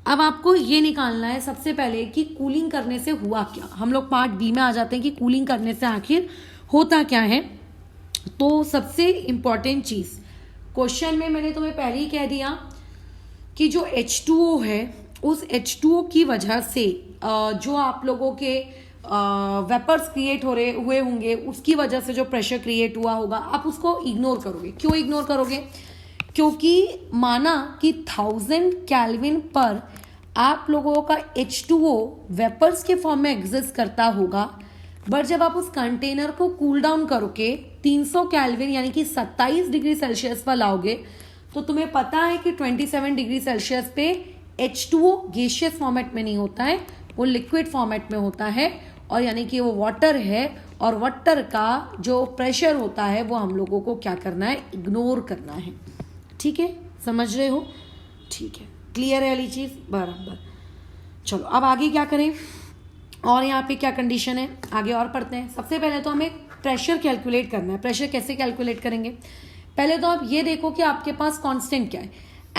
[SPEAKER 1] अब आपको ये निकालना है सबसे पहले कि कूलिंग करने से हुआ क्या। हम लोग पार्ट बी में आ जाते हैं कि कूलिंग करने से आखिर होता क्या है। तो सबसे इंपॉर्टेंट चीज क्वेश्चन में मैंने तुम्हें पहले ही कह दिया कि जो H2O है, उस H2O की वजह से जो आप लोगों के वेपर्स क्रिएट हुए होंगे, उसकी वजह से जो प्रेशर क्रिएट हुआ होगा, आप उसको इग्नोर करोगे। क्यों इग्नोर करोगे? क्योंकि माना कि 1000 केल्विन पर आप लोगों का H2O वेपर्स के फॉर्म में एग्जिस्ट करता होगा, बट जब आप उस कंटेनर को कूल डाउन करोगे 300 केल्विन यानी कि 27 डिग्री सेल्सियस पर लाओगे, तो तुम्हें पता है कि 27 डिग्री सेल्सियस पे H2O गैसियस फॉर्मेट में नहीं होता है, वो लिक्विड फॉर्मेट में होता है, और यानी कि वो वाटर है, और वाटर का जो प्रेशर होता है वो हम लोगों को क्या करना है? इग्नोर करना है। ठीक है, समझ रहे हो? ठीक है, क्लियर है वाली चीज़ बराबर। चलो अब आगे क्या करें, और यहाँ पे क्या कंडीशन है, आगे और पढ़ते हैं। सबसे पहले तो हमें प्रेशर कैलकुलेट करना है। प्रेशर कैसे कैलकुलेट करेंगे? पहले तो आप ये देखो कि आपके पास कांस्टेंट क्या है।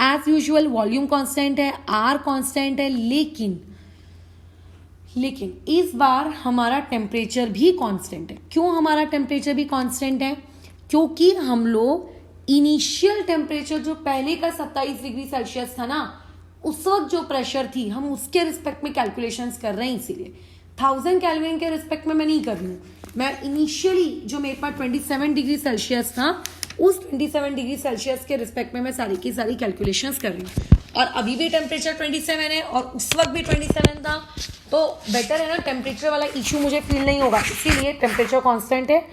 [SPEAKER 1] एज यूजुअल वॉल्यूम कांस्टेंट है, आर कांस्टेंट है, लेकिन इस बार हमारा टेम्परेचर भी कांस्टेंट है। क्यों हमारा टेम्परेचर भी कांस्टेंट है? क्योंकि हम लोग इनिशियल टेम्परेचर जो पहले का 27 डिग्री सेल्सियस था ना, उस वक्त जो प्रेशर थी हम उसके रिस्पेक्ट में कैलकुलेशंस कर रहे हैं, इसीलिए 1000 केल्विन के रिस्पेक्ट में मैं नहीं कर रही हूँ। मैं इनिशियली जो मेरे पास 27 डिग्री सेल्सियस था, उस 27 डिग्री सेल्सियस के रिस्पेक्ट में मैं सारी की सारी कैलकुलेशंस कर रही हूँ। और अभी भी टेम्परेचर 27 है और उस वक्त भी 27 था, तो बेटर है ना, टेम्परेचर वाला इशू मुझे फील नहीं होगा, इसीलिए टेम्परेचर कांस्टेंट है।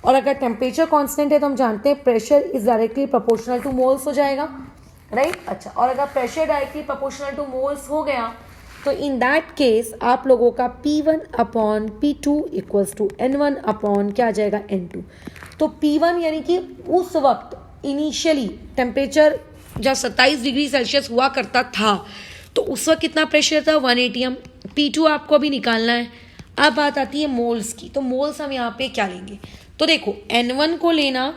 [SPEAKER 1] और अगर टेम्परेचर कांस्टेंट है तो हम जानते हैं pressure is directly proportional two moles हो जाएगा, राइट। अच्छा, और अगर pressure directly proportional two moles हो गया तो इन दैट केस आप लोगों का P1 upon P2 equals to N1 upon क्या आ जाएगा N2। तो P1 यानी कि उस वक्त इनिशियली टेम्परेचर जब 27 डिग्री सेल्सियस हुआ करता था, तो उस वक्त कितना प्रेशर था? 1 ATM। P2 आपको अभी निकालना है। अब बात आती है मोल्स की, तो मोल्स हम यहाँ पे क्या लेंगे? तो देखो N1 को लेना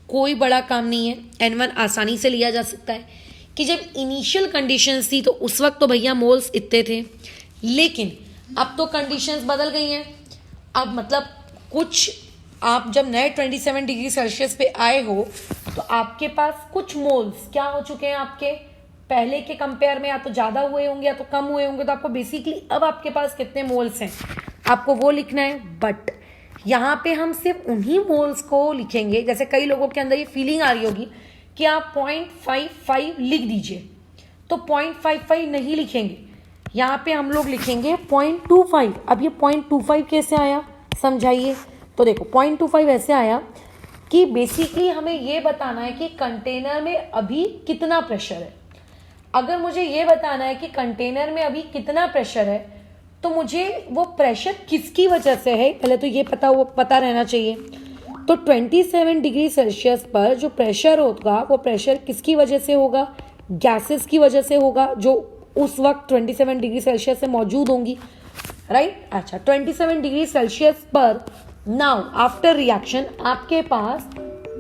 [SPEAKER 1] कोई बड़ा काम नहीं है, N1 आसानी से लिया जा सकता है कि जब इनिशियल कंडीशंस थी तो उस वक्त तो भैया मोल्स इतने थे, लेकिन अब तो कंडीशंस बदल गई हैं। अब मतलब कुछ आप जब नए 27 डिग्री सेल्सियस पे आए हो तो आपके पास कुछ मोल्स क्या हो चुके हैं आपके पहले के कंपेयर में, या तो ज़्यादा हुए होंगे या तो कम हुए होंगे। तो आपको बेसिकली अब आपके पास कितने मोल्स हैं आपको वो लिखना है। बट यहाँ पे हम सिर्फ उन्हीं मोल्स को लिखेंगे, जैसे कई लोगों के अंदर ये फीलिंग आ रही होगी कि आप 0.55 लिख दीजिए, तो 0.55 नहीं लिखेंगे, यहाँ पे हम लोग लिखेंगे 0.25। अब ये 0.25 कैसे आया समझाइए। तो देखो 0.25 ऐसे आया कि बेसिकली हमें ये बताना है कि कंटेनर में अभी कितना प्रेशर है। अगर मुझे ये बताना है कि कंटेनर में अभी कितना प्रेशर है तो मुझे वो प्रेशर किसकी वजह से है पहले तो ये पता रहना चाहिए। तो 27 डिग्री सेल्सियस पर जो प्रेशर होगा वो प्रेशर किसकी वजह से होगा, गैसेस की वजह से होगा जो उस वक्त 27 डिग्री सेल्सियस से मौजूद होंगी, राइट। अच्छा 27 डिग्री सेल्सियस पर नाउ आफ्टर रिएक्शन आपके पास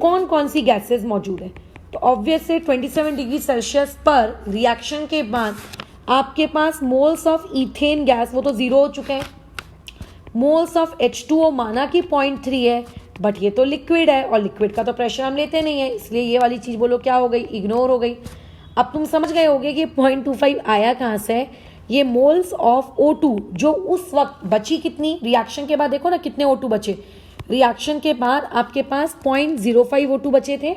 [SPEAKER 1] कौन कौन सी गैसेस मौजूद है। तो ऑब्वियसली 27 डिग्री सेल्सियस पर रिएक्शन के बाद आपके पास मोल्स ऑफ इथेन गैस वो तो जीरो हो चुके हैं, मोल्स ऑफ H2O माना कि 0.3 है, बट ये तो लिक्विड है और लिक्विड का तो प्रेशर हम लेते नहीं है, इसलिए ये वाली चीज़ बोलो क्या हो गई, इग्नोर हो गई। अब तुम समझ गए होगे कि 0.25 आया कहाँ से। ये मोल्स ऑफ O2 जो उस वक्त बची कितनी रिएक्शन के बाद, देखो ना कितने O2 बचे, रिएक्शन के बाद आपके पास 0.05 O2 बचे थे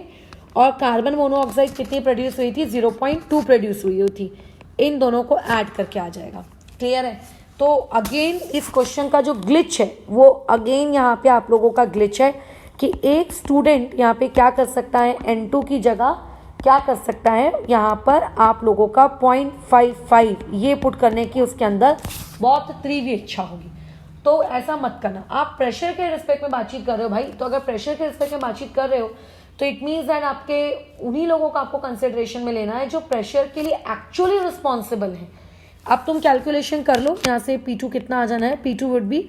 [SPEAKER 1] और कार्बन मोनोऑक्साइड कितनी प्रोड्यूस हुई थी, 0.2 प्रोड्यूस हुई थी। इन दोनों को ऐड करके आ जाएगा, क्लियर है। तो अगेन इस क्वेश्चन का जो ग्लिच है वो अगेन यहाँ पे आप लोगों का ग्लिच है कि एक स्टूडेंट यहाँ पे क्या कर सकता है, N2 की जगह क्या कर सकता है, यहाँ पर आप लोगों का 0.55 ये पुट करने की उसके अंदर बहुत तीव्र इच्छा होगी। तो ऐसा मत करना, आप प्रेशर के रिस्पेक्ट में बातचीत कर रहे हो भाई, तो अगर प्रेशर के रिस्पेक्ट में बातचीत कर रहे हो तो इट मीन्स दैट आपके उन्हीं लोगों को आपको कंसिडरेशन में लेना है जो प्रेशर के लिए एक्चुअली रिस्पॉन्सिबल है। अब तुम कैलकुलेशन कर लो, यहाँ से P2 कितना आ जाना है, P2 would be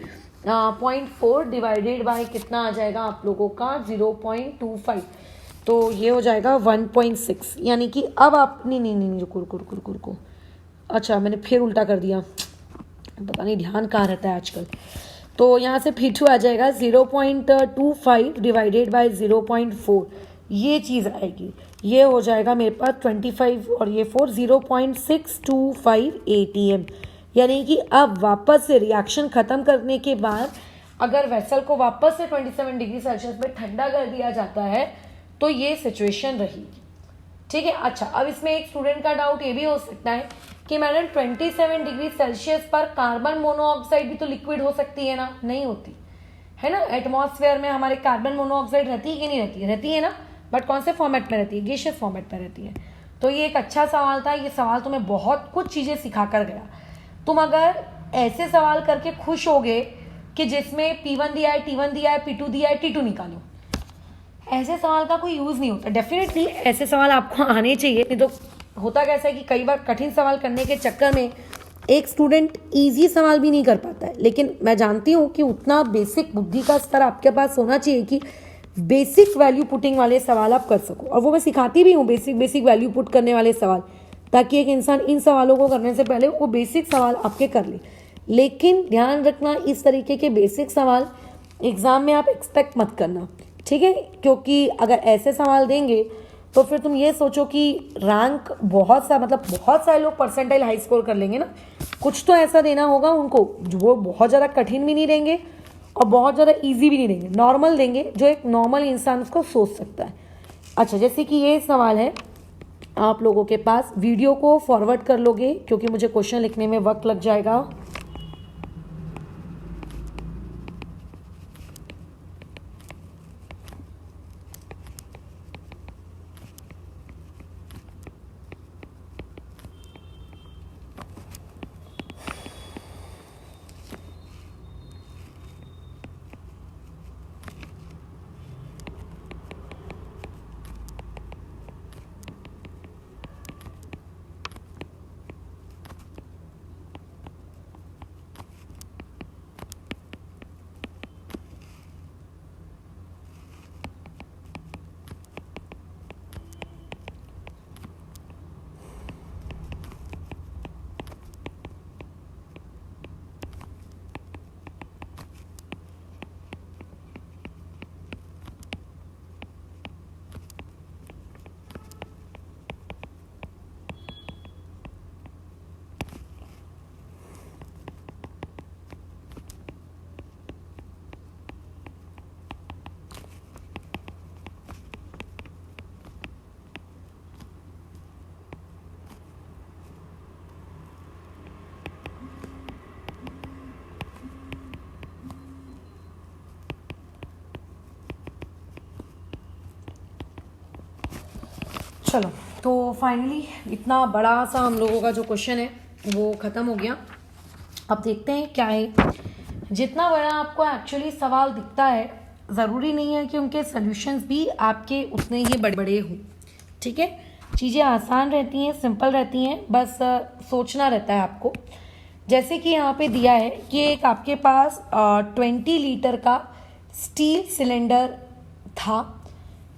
[SPEAKER 1] 0.4 divided by कितना आ जाएगा आप लोगों का 0.25, तो ये हो जाएगा 1.6। यानी कि अब आप नहीं रुको, अच्छा मैंने फिर उल्टा कर दिया, पता नहीं ध्यान कहाँ रहता है आजकल। तो यहाँ से P2 आ जाएगा 0.25 डिवाइडेड बाय 0.4, ये चीज़ आएगी, ये हो जाएगा मेरे पास 25 और ये 4 0.625 ATM। यानी कि अब वापस से रिएक्शन ख़त्म करने के बाद अगर वेसल को वापस से 27 डिग्री सेल्सियस पे ठंडा कर दिया जाता है तो ये सिचुएशन रहेगी, ठीक है। अच्छा अब इसमें एक स्टूडेंट का डाउट ये भी हो सकता है कि मैडम 27 डिग्री सेल्सियस पर कार्बन मोनोऑक्साइड भी तो लिक्विड हो सकती है ना, नहीं होती है ना। एटमॉस्फेयर में हमारे कार्बन मोनोऑक्साइड रहती है कि नहीं रहती है, रहती है ना, बट कौन से फॉर्मेट में रहती है, गैसियस फॉर्मेट में रहती है। तो ये एक अच्छा सवाल था, ये सवाल तुम्हें बहुत कुछ चीज़ें सिखा कर गया। तुम अगर ऐसे सवाल करके खुश होगे कि जिसमें P1 दिया है, T1 दिया है, P2 दिया है, T2 निकालो, ऐसे सवाल का कोई यूज़ नहीं होता। डेफिनेटली ऐसे सवाल आपको आने चाहिए, नहीं तो होता कैसा है कि कई बार कठिन सवाल करने के चक्कर में एक स्टूडेंट इजी सवाल भी नहीं कर पाता है। लेकिन मैं जानती हूँ कि उतना बेसिक बुद्धि का स्तर आपके पास होना चाहिए कि बेसिक वैल्यू पुटिंग वाले सवाल आप कर सको, और वो मैं सिखाती भी हूँ बेसिक वैल्यू पुट करने वाले सवाल, ताकि एक इंसान इन सवालों को करने से पहले वो बेसिक सवाल आपके कर ले। लेकिन ध्यान रखना इस तरीके के बेसिक सवाल एग्ज़ाम में आप एक्सपेक्ट मत करना, ठीक है, क्योंकि अगर ऐसे सवाल देंगे तो फिर तुम ये सोचो कि रैंक बहुत सारे लोग परसेंटाइल हाई स्कोर कर लेंगे ना, कुछ तो ऐसा देना होगा उनको जो वो बहुत ज़्यादा कठिन भी नहीं देंगे और बहुत ज़्यादा इजी भी नहीं देंगे, नॉर्मल देंगे जो एक नॉर्मल इंसान उसको सोच सकता है। अच्छा जैसे कि ये सवाल है आप लोगों के पास, वीडियो को फॉरवर्ड कर लोगे क्योंकि मुझे क्वेश्चन लिखने में वक्त लग जाएगा। चलो, तो फाइनली इतना बड़ा सा हम लोगों का जो क्वेश्चन है वो ख़त्म हो गया। अब देखते हैं क्या है। जितना बड़ा आपको एक्चुअली सवाल दिखता है, ज़रूरी नहीं है कि उनके सॉल्यूशंस भी आपके उतने ही बड़े बड़े हों। ठीक है, चीज़ें आसान रहती हैं, सिंपल रहती हैं, बस सोचना रहता है आपको। जैसे कि यहाँ पे दिया है कि एक आपके पास 20 लीटर का स्टील सिलेंडर था,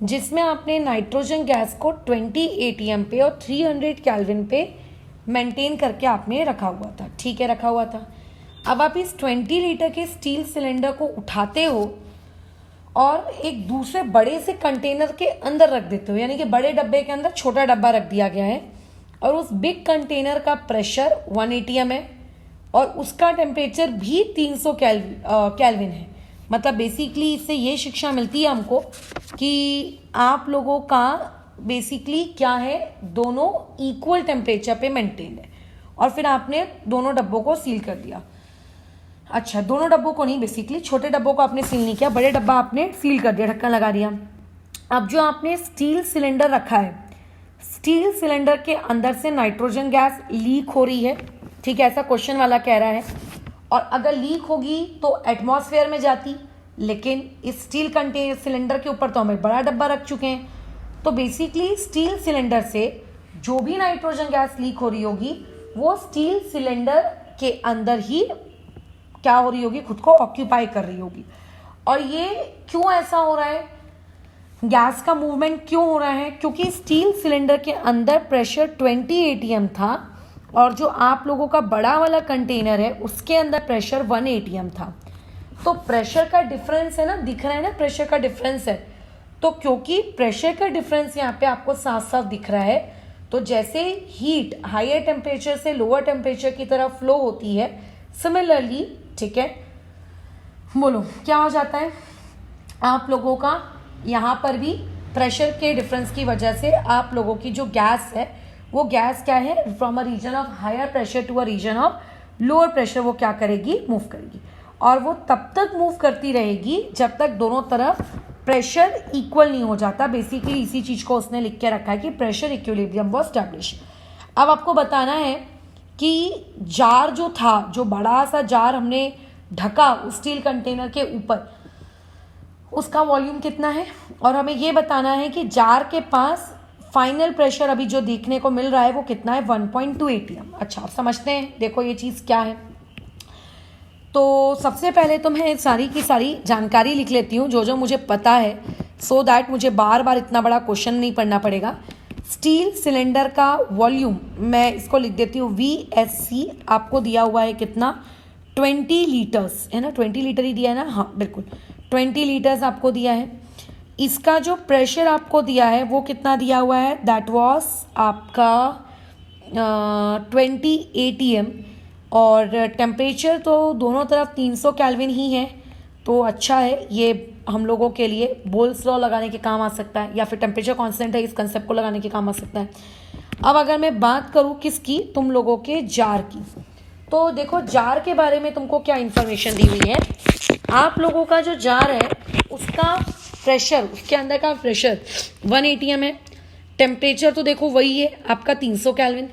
[SPEAKER 1] जिसमें आपने नाइट्रोजन गैस को 20 ATM पे और 300 केल्विन पे मेंटेन करके आपने रखा हुआ था। ठीक है, रखा हुआ था। अब आप इस 20 लीटर के स्टील सिलेंडर को उठाते हो और एक दूसरे बड़े से कंटेनर के अंदर रख देते हो, यानी कि बड़े डब्बे के अंदर छोटा डब्बा रख दिया गया है और उस बिग कंटेनर का प्रेशर 1 ATM है और उसका टेम्परेचर भी 300 केल्विन है। मतलब बेसिकली इससे ये शिक्षा मिलती है हमको कि आप लोगों का बेसिकली क्या है, दोनों इक्वल टेम्परेचर पे मेंटेन है। और फिर आपने दोनों डब्बों को सील कर दिया। अच्छा, दोनों डब्बों को नहीं, बेसिकली छोटे डब्बों को आपने सील नहीं किया, बड़े डब्बा आपने सील कर दिया, ढक्कन लगा दिया। अब जो आपने स्टील सिलेंडर रखा है, स्टील सिलेंडर के अंदर से नाइट्रोजन गैस लीक हो रही है। ठीक है, ऐसा क्वेश्चन वाला कह रहा है। और अगर लीक होगी तो एटमॉस्फेयर में जाती, लेकिन इस स्टील कंटेनर सिलेंडर के ऊपर तो हमें बड़ा डब्बा रख चुके हैं, तो बेसिकली स्टील सिलेंडर से जो भी नाइट्रोजन गैस लीक हो रही होगी वो स्टील सिलेंडर के अंदर ही क्या हो रही होगी, खुद को ऑक्यूपाई कर रही होगी। और ये क्यों ऐसा हो रहा है, गैस का मूवमेंट क्यों हो रहा है? क्योंकि स्टील सिलेंडर के अंदर प्रेशर 20 ATM था और जो आप लोगों का बड़ा वाला कंटेनर है उसके अंदर प्रेशर 1 ATM था। तो प्रेशर का डिफरेंस है ना, दिख रहा है ना, प्रेशर का डिफरेंस है। तो क्योंकि प्रेशर का डिफरेंस यहाँ पे आपको साफ साफ दिख रहा है, तो जैसे हीट हायर टेम्परेचर से लोअर टेम्परेचर की तरफ फ्लो होती है, सिमिलरली, ठीक है, बोलो क्या हो जाता है आप लोगों का यहाँ पर भी प्रेशर के डिफरेंस की वजह से आप लोगों की जो गैस है वो गैस क्या है, from a region of higher pressure to a region of lower pressure वो क्या करेगी, मूव करेगी। और वो तब तक मूव करती रहेगी जब तक दोनों तरफ प्रेशर इक्वल नहीं हो जाता। बेसिकली इसी चीज़ को उसने लिख के रखा है कि प्रेशर इक्विलिब्रियम वो एस्टैब्लिश। अब आपको बताना है कि जार जो था, जो बड़ा सा जार हमने ढका उस स्टील कंटेनर के ऊपर, उसका वॉल्यूम कितना है, और हमें ये बताना है कि जार के पास फाइनल प्रेशर अभी जो देखने को मिल रहा है वो कितना है, 1.2 ATM। अच्छा, आप समझते हैं, देखो ये चीज़ क्या है। तो सबसे पहले तो मैं सारी की सारी जानकारी लिख लेती हूँ जो जो मुझे पता है, सो दैट मुझे बार बार इतना बड़ा क्वेश्चन नहीं पढ़ना पड़ेगा। स्टील सिलेंडर का वॉल्यूम मैं इसको लिख देती हूँ VSC, आपको दिया हुआ है कितना, 20 लीटर्स है ना, 20 लीटर ही दिया है ना, हाँ बिल्कुल 20 लीटर्स आपको दिया है। इसका जो प्रेशर आपको दिया है वो कितना दिया हुआ है, दैट वॉज आपका 20 ATM। और टेम्परेचर तो दोनों तरफ 300 केल्विन ही है, तो अच्छा है, ये हम लोगों के लिए बोल्स लॉ लगाने के काम आ सकता है, या फिर टेम्परेचर कांस्टेंट है इस कंसेप्ट को लगाने के काम आ सकता है। अब अगर मैं बात करूँ किसकी, तुम लोगों के जार की, तो देखो जार के बारे में तुमको क्या इन्फॉर्मेशन दी हुई है। आप लोगों का जो जार है उसका प्रेशर, उसके अंदर का प्रेशर 1 ATM है, टेम्परेचर तो देखो वही है आपका 300 केल्विन,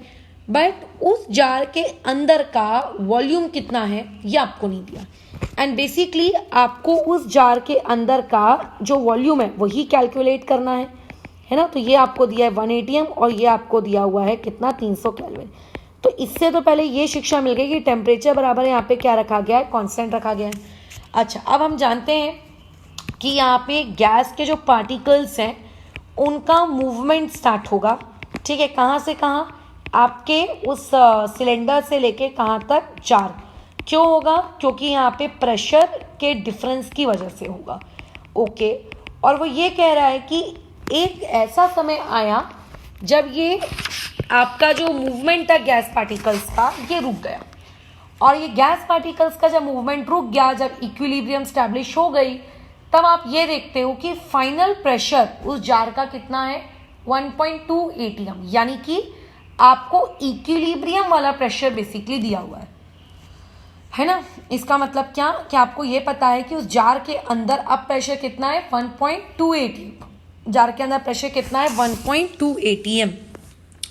[SPEAKER 1] बट उस जार के अंदर का वॉल्यूम कितना है ये आपको नहीं दिया। एंड बेसिकली आपको उस जार के अंदर का जो वॉल्यूम है वही कैलकुलेट करना है ना। तो ये आपको दिया है 1 ATM और ये आपको दिया हुआ है कितना, 300 केल्विन। तो इससे तो पहले ये शिक्षा मिल गई कि टेम्परेचर बराबर यहाँ पे क्या रखा गया है, कांस्टेंट रखा गया है। अच्छा, अब हम जानते हैं कि यहाँ पे गैस के जो पार्टिकल्स हैं उनका मूवमेंट स्टार्ट होगा, ठीक है, कहाँ से कहाँ, आपके उस सिलेंडर से लेके कहाँ तक, जार। क्यों होगा, क्योंकि यहाँ पे प्रेशर के डिफरेंस की वजह से होगा। ओके, और वो ये कह रहा है कि एक ऐसा समय आया जब ये आपका जो मूवमेंट था गैस पार्टिकल्स का ये रुक गया, और ये गैस पार्टिकल्स का जब मूवमेंट रुक गया, जब इक्विलिब्रियम स्टैब्लिश हो गई, तब आप ये देखते हो कि फाइनल प्रेशर उस जार का कितना है, 1.2 ATM, यानी कि आपको इक्विलिब्रियम वाला प्रेशर बेसिकली दिया हुआ है ना। इसका मतलब क्या कि आपको ये पता है कि उस जार के अंदर अब प्रेशर कितना है, 1.2 ATM, जार के अंदर प्रेशर कितना है 1.2 atm।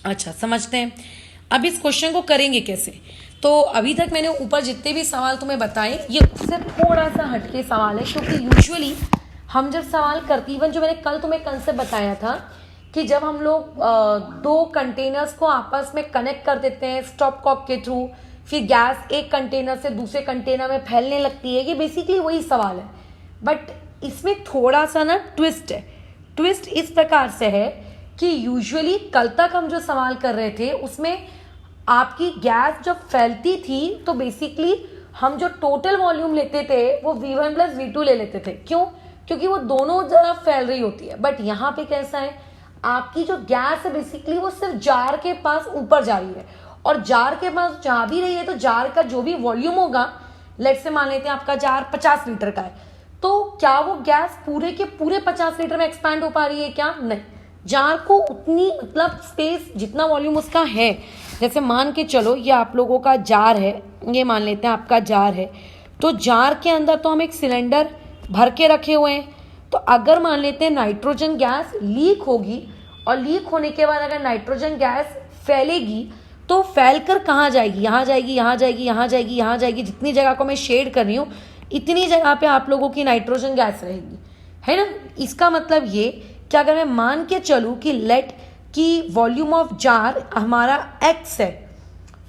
[SPEAKER 1] अच्छा समझते हैं अब इस क्वेश्चन को करेंगे कैसे। तो अभी तक मैंने ऊपर जितने भी सवाल तुम्हें बताए ये उससे थोड़ा सा हटके सवाल है, क्योंकि यूजुअली हम जब सवाल करते, इवन जो मैंने कल तुम्हें कंसेप्ट बताया था कि जब हम लोग दो कंटेनर्स को आपस में कनेक्ट कर देते हैं स्टॉप कॉक के थ्रू, फिर गैस एक कंटेनर से दूसरे कंटेनर में फैलने लगती है, ये बेसिकली वही सवाल है। बट इसमें थोड़ा सा ना ट्विस्ट है। ट्विस्ट इस प्रकार से है कि यूजुअली कल तक हम जो सवाल कर रहे थे उसमें आपकी गैस जब फैलती थी तो बेसिकली हम जो टोटल वॉल्यूम लेते थे वो V1 प्लस V2 ले लेते थे। क्यों? क्योंकि वो दोनों तरफ फैल रही होती है। बट यहाँ पे कैसा है, आपकी जो गैस है बेसिकली वो सिर्फ जार के पास ऊपर जा रही है, और जार के पास जा भी रही है तो जार का जो भी वॉल्यूम होगा, लेट्स से मान लेते हैं आपका जार 50 लीटर का है, तो क्या वो गैस पूरे के पूरे 50 लीटर में एक्सपैंड हो पा रही है? क्या नहीं। जार को उतनी मतलब स्पेस जितना वॉल्यूम उसका है, जैसे मान के चलो ये आप लोगों का जार है, ये मान लेते हैं आपका जार है, तो जार के अंदर तो हम एक सिलेंडर भर के रखे हुए हैं। तो अगर मान लेते हैं नाइट्रोजन गैस लीक होगी, और लीक होने के बाद अगर नाइट्रोजन गैस फैलेगी तो फैलकर कहाँ जाएगी? यहाँ जाएगी, यहाँ जाएगी, यहाँ जाएगी, यहाँ जाएगी। जितनी जगह को मैं शेड कर रही हूँ इतनी जगह पे आप लोगों की नाइट्रोजन गैस रहेगी, है ना। इसका मतलब ये कि अगर मैं मान के चलूँ कि लेट की वॉल्यूम ऑफ जार हमारा x है,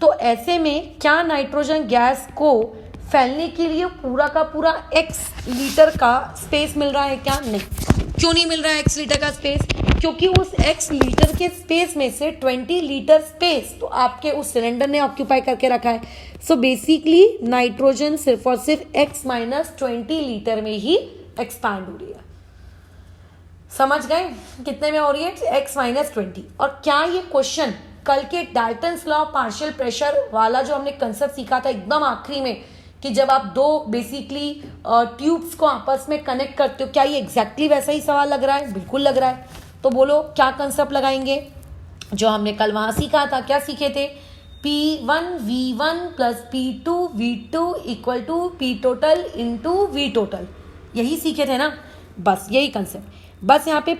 [SPEAKER 1] तो ऐसे में क्या नाइट्रोजन गैस को फैलने के लिए पूरा का पूरा x लीटर का स्पेस मिल रहा है? क्या नहीं। क्यों नहीं मिल रहा है x लीटर का स्पेस? क्योंकि उस x लीटर के स्पेस में से 20 लीटर स्पेस तो आपके उस सिलेंडर ने ऑक्यूपाई करके रखा है। सो बेसिकली नाइट्रोजन सिर्फ और सिर्फ x माइनस 20 लीटर में ही एक्सपैंड हो रही है। समझ गए कितने में हो रही है? x minus 20। और क्या ये क्वेश्चन कल के डाल्टन्स लॉ पार्शियल प्रेशर वाला जो हमने कंसेप्ट सीखा था एकदम आखिरी में, कि जब आप दो बेसिकली ट्यूब्स को आपस में कनेक्ट करते हो, क्या ये एग्जैक्टली वैसा ही सवाल लग रहा है? बिल्कुल लग रहा है। तो बोलो क्या कंसेप्ट लगाएंगे जो हमने कल वहां सीखा था? क्या सीखे थे? P1 V1 plus P2 V2 equal to P total into V total, यही सीखे थे ना। बस यही कंसेप्ट। बस यहाँ पे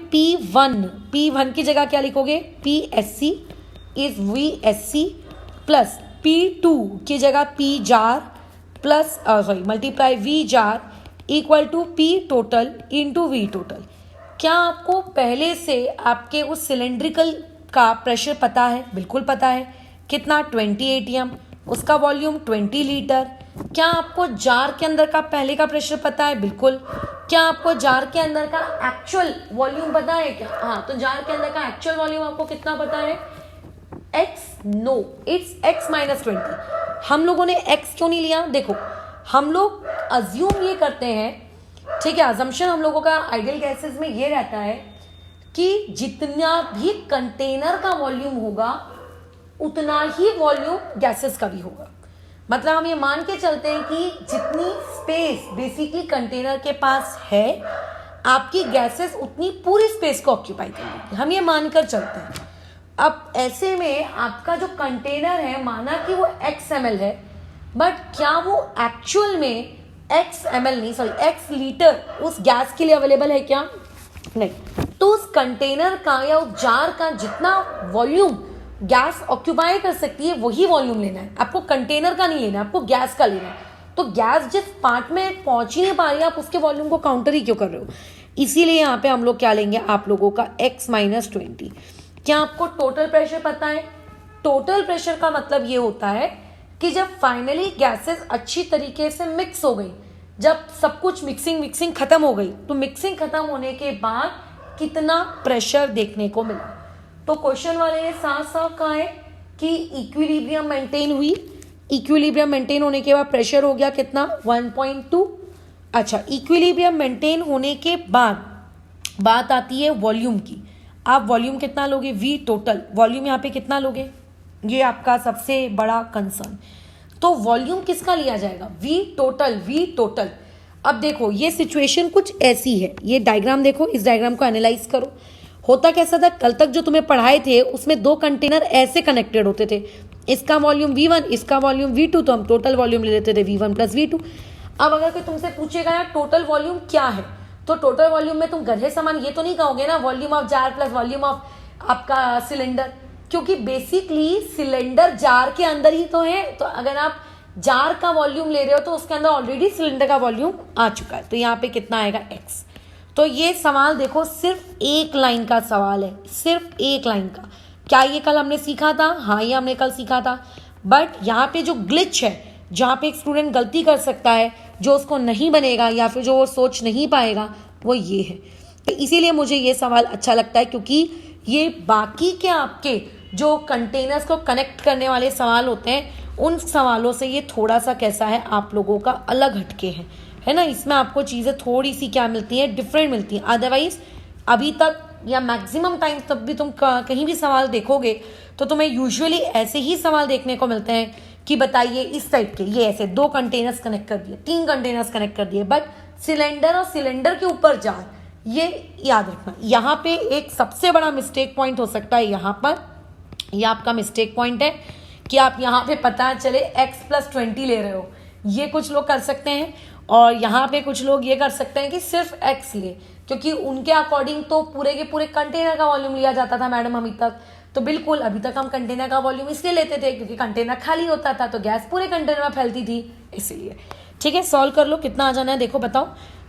[SPEAKER 1] P1 की जगह क्या लिखोगे? PSC is VSC plus P2 की जगह P jar plus multiply V jar equal to P total into V total. क्या आपको पहले से आपके उस सिलेंड्रिकल का प्रेशर पता है? बिल्कुल पता है। कितना? 20 atm, उसका वॉल्यूम 20 लीटर। क्या आपको जार के अंदर का पहले का प्रेशर पता है? बिल्कुल। क्या आपको जार के अंदर का एक्चुअल वॉल्यूम पता है? क्या? हाँ, तो जार के अंदर का एक्चुअल वॉल्यूम आपको कितना पता है? x, no it's x minus 20। हम लोगों ने x क्यों नहीं लिया? देखो हम लोग अज्यूम ये करते हैं, ठीक है, अजम्पशन हम लोगों का आइडियल गैसेस में ये रहता है कि जितना भी कंटेनर का वॉल्यूम होगा उतना ही वॉल्यूम गैसेस का भी होगा। मतलब हम ये मान के चलते हैं कि जितनी स्पेस बेसिकली कंटेनर के पास है, आपकी गैसेस उतनी पूरी स्पेस को ऑक्यूपाई करेंगी। हम ये मानकर चलते हैं। अब ऐसे में आपका जो कंटेनर है, माना कि वो x ml है, बट क्या वो एक्चुअल में x ml नहीं, सॉरी x लीटर उस गैस के लिए अवेलेबल है? क्या नहीं। तो उस कंटेनर का या उस जार का जितना वॉल्यूम गैस ऑक्यूपाई कर सकती है वही वॉल्यूम लेना है आपको। कंटेनर का नहीं लेना है, आपको गैस का लेना है। तो गैस जिस पार्ट में पहुंच ही नहीं पा रही है, आप उसके वॉल्यूम को काउंटर ही क्यों कर रहे हो? इसीलिए यहाँ पे हम लोग क्या लेंगे? आप लोगों का x माइनस 20। क्या आपको टोटल प्रेशर पता है? टोटल प्रेशर का मतलब ये होता है कि जब फाइनली गैसेस अच्छी तरीके से मिक्स हो गई, जब सब कुछ मिक्सिंग खत्म हो गई, तो मिक्सिंग खत्म होने के बाद कितना प्रेशर देखने को मिला। तो क्वेश्चन वाले ने साफ साफ कहा है कि इक्विलिब्रियम मेंटेन हुई। इक्विलिब्रियम मेंटेन होने के बाद प्रेशर हो गया कितना? 1.2। अच्छा, इक्विलिब्रियम मेंटेन होने के बाद बात आती है वॉल्यूम की। आप वॉल्यूम कितना लोगे? V total. वॉल्यूम यहाँ पे कितना लोगे? ये आपका सबसे बड़ा कंसर्न। तो वॉल्यूम किसका लिया जाएगा? V total. अब देखो ये सिचुएशन कुछ ऐसी है, ये डायग्राम देखो, इस डायग्राम को एनालाइज करो। होता कैसा था? कल तक जो तुम्हें पढ़ाए थे उसमें दो कंटेनर ऐसे कनेक्टेड होते थे, इसका वॉल्यूम V1, इसका वॉल्यूम V2, तो हम टोटल वॉल्यूम ले लेते थे V1 प्लस V2। अब अगर कोई तुमसे पूछेगा यार टोटल वॉल्यूम क्या है, तो टोटल वॉल्यूम में तुम गधे समान ये तो नहीं कहोगे ना volume of jar plus volume of आपका सिलेंडर, क्योंकि बेसिकली सिलेंडर जार के अंदर ही तो है। तो अगर आप जार का वॉल्यूम ले रहे हो तो उसके अंदर ऑलरेडी सिलेंडर का वॉल्यूम आ चुका है, तो यहाँ पे कितना आएगा x। तो ये सवाल देखो सिर्फ एक लाइन का सवाल है, सिर्फ एक लाइन का। क्या ये कल हमने सीखा था? हाँ, ये हमने कल सीखा था। बट यहाँ पे जो ग्लिच है, जहाँ पे एक स्टूडेंट गलती कर सकता है, जो उसको नहीं बनेगा या फिर जो वो सोच नहीं पाएगा, वो ये है। तो इसीलिए मुझे ये सवाल अच्छा लगता है, क्योंकि ये बाकी के आपके जो कंटेनर्स को कनेक्ट करने वाले सवाल होते हैं उन सवालों से ये थोड़ा सा कैसा है, आप लोगों का अलग हटके है ना। इसमें आपको चीज़ें थोड़ी सी क्या मिलती हैं, डिफरेंट मिलती हैं। अदरवाइज अभी तक या मैक्सिमम टाइम तब भी तुम कहीं भी सवाल देखोगे तो तुम्हें यूजुअली ऐसे ही सवाल देखने को मिलते हैं कि बताइए इस टाइप के, ये ऐसे 2 कंटेनर्स कनेक्ट कर दिए, 3 कंटेनर्स कनेक्ट कर दिए, बट सिलेंडर और सिलेंडर के ऊपर जार, ये याद रखना। यहाँ पे एक सबसे बड़ा मिस्टेक पॉइंट हो सकता है, यहाँ पर ये आपका मिस्टेक पॉइंट है कि आप यहाँ पे पता चले x+20 ले रहे हो, ये कुछ लोग कर सकते हैं। और यहाँ पे कुछ लोग ये कर सकते हैं कि सिर्फ x ले, क्योंकि उनके अकॉर्डिंग तो पूरे के पूरे कंटेनर का वॉल्यूम लिया जाता था मैडम अभी तक। तो बिल्कुल अभी तक हम कंटेनर का वॉल्यूम इसलिए लेते थे क्योंकि कंटेनर खाली होता था तो गैस पूरे कंटेनर में फैलती थी, इसलिए। ठीक है, सॉल्व कर लो, कितना आ जाना है देखो, बताओ।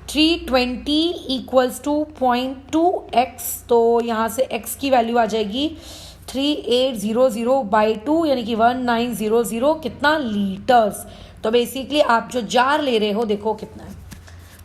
[SPEAKER 1] 320 = 0.2x, तो यहाँ से x की वैल्यू आ जाएगी 3800/2 यानी कि 1900 कितना लीटर्स। तो बेसिकली आप जो जार ले रहे हो देखो कितना है।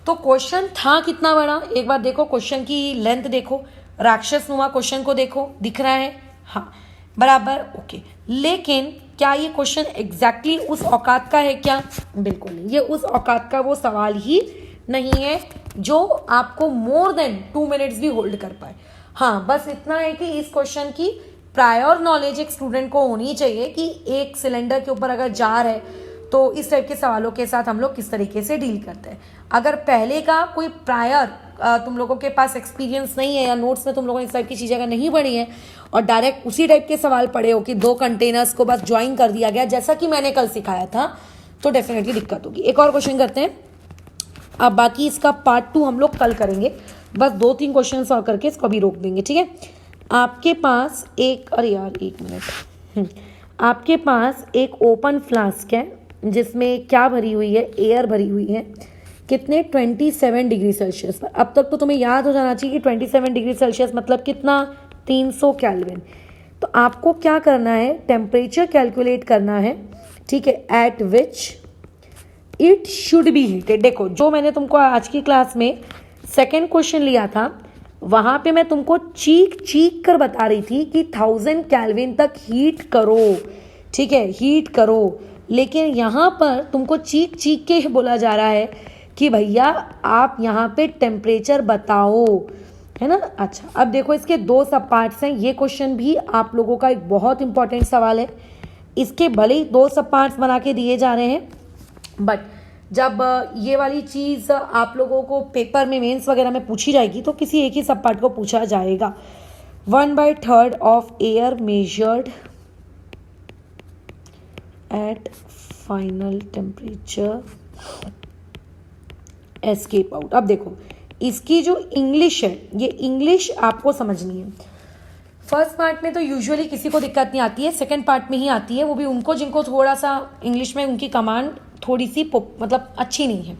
[SPEAKER 1] तो क्वेश्चन था कितना बड़ा, एक बार देखो क्वेश्चन की लेंथ देखो, राक्षस नुमा क्वेश्चन को देखो, दिख रहा है? हाँ, बराबर, ओके। लेकिन क्या ये क्वेश्चन एग्जैक्टली उस औकात का है क्या? बिल्कुल नहीं, ये उस औकात का वो सवाल ही नहीं है जो आपको मोर देन 2 मिनट्स भी होल्ड कर पाए। हाँ, बस इतना है कि इस क्वेश्चन की प्रायर नॉलेज एक स्टूडेंट को होनी चाहिए कि एक सिलेंडर के ऊपर अगर जार है तो इस टाइप के सवालों के साथ हम लोग किस तरीके से डील करते हैं। अगर पहले का कोई प्रायर तुम लोगों के पास एक्सपीरियंस नहीं है या नोट्स में तुम लोगों ने इस टाइप की चीज़ें अगर नहीं पढ़ी हैं और डायरेक्ट उसी टाइप के सवाल पढ़े हो कि 2 कंटेनर्स को बस ज्वाइन कर दिया गया जैसा कि मैंने कल सिखाया था, तो डेफिनेटली दिक्कत होगी। एक और क्वेश्चन करते हैं, अब बाकी इसका पार्ट 2 हम लोग कल करेंगे। बस 2-3 क्वेश्चन सॉल्व करके इसको भी रोक देंगे, ठीक है। आपके पास एक, अरे यार 1 मिनट, आपके पास एक ओपन फ्लास्क है जिसमें क्या भरी हुई है, एयर भरी हुई है, कितने 27 डिग्री सेल्सियस पर। अब तक तो तुम्हें याद हो जाना चाहिए कि 27 डिग्री सेल्सियस मतलब कितना, 300 केल्विन। तो आपको क्या करना है, टेम्परेचर कैलकुलेट करना है, ठीक है, eight which it should be heated. देखो जो मैंने तुमको आज की क्लास में सेकेंड क्वेश्चन लिया था वहां पे मैं तुमको चीख चीख कर बता रही थी कि 1000 केल्विन तक हीट करो, ठीक है, हीट करो। लेकिन यहाँ पर तुमको चीख चीख के बोला जा रहा है कि भैया आप यहाँ पे टेम्परेचर बताओ, है ना। अच्छा, अब देखो इसके 2 सब पार्ट्स हैं। ये क्वेश्चन भी आप लोगों का एक बहुत इंपॉर्टेंट सवाल है। इसके भले ही 2 सब पार्ट्स बना के दिए जा रहे हैं, बट जब ये वाली चीज़ आप लोगों को पेपर में मेंस वगैरह में पूछी जाएगी तो किसी एक ही सब पार्ट को पूछा जाएगा। 1/3 of air measured eight final temperature escape out. अब देखो इसकी जो इंग्लिश है, ये इंग्लिश आपको समझनी है। फर्स्ट पार्ट में तो यूजुअली किसी को दिक्कत नहीं आती है, सेकंड पार्ट में ही आती है, वो भी उनको जिनको थोड़ा सा इंग्लिश में उनकी कमांड थोड़ी सी मतलब अच्छी नहीं है।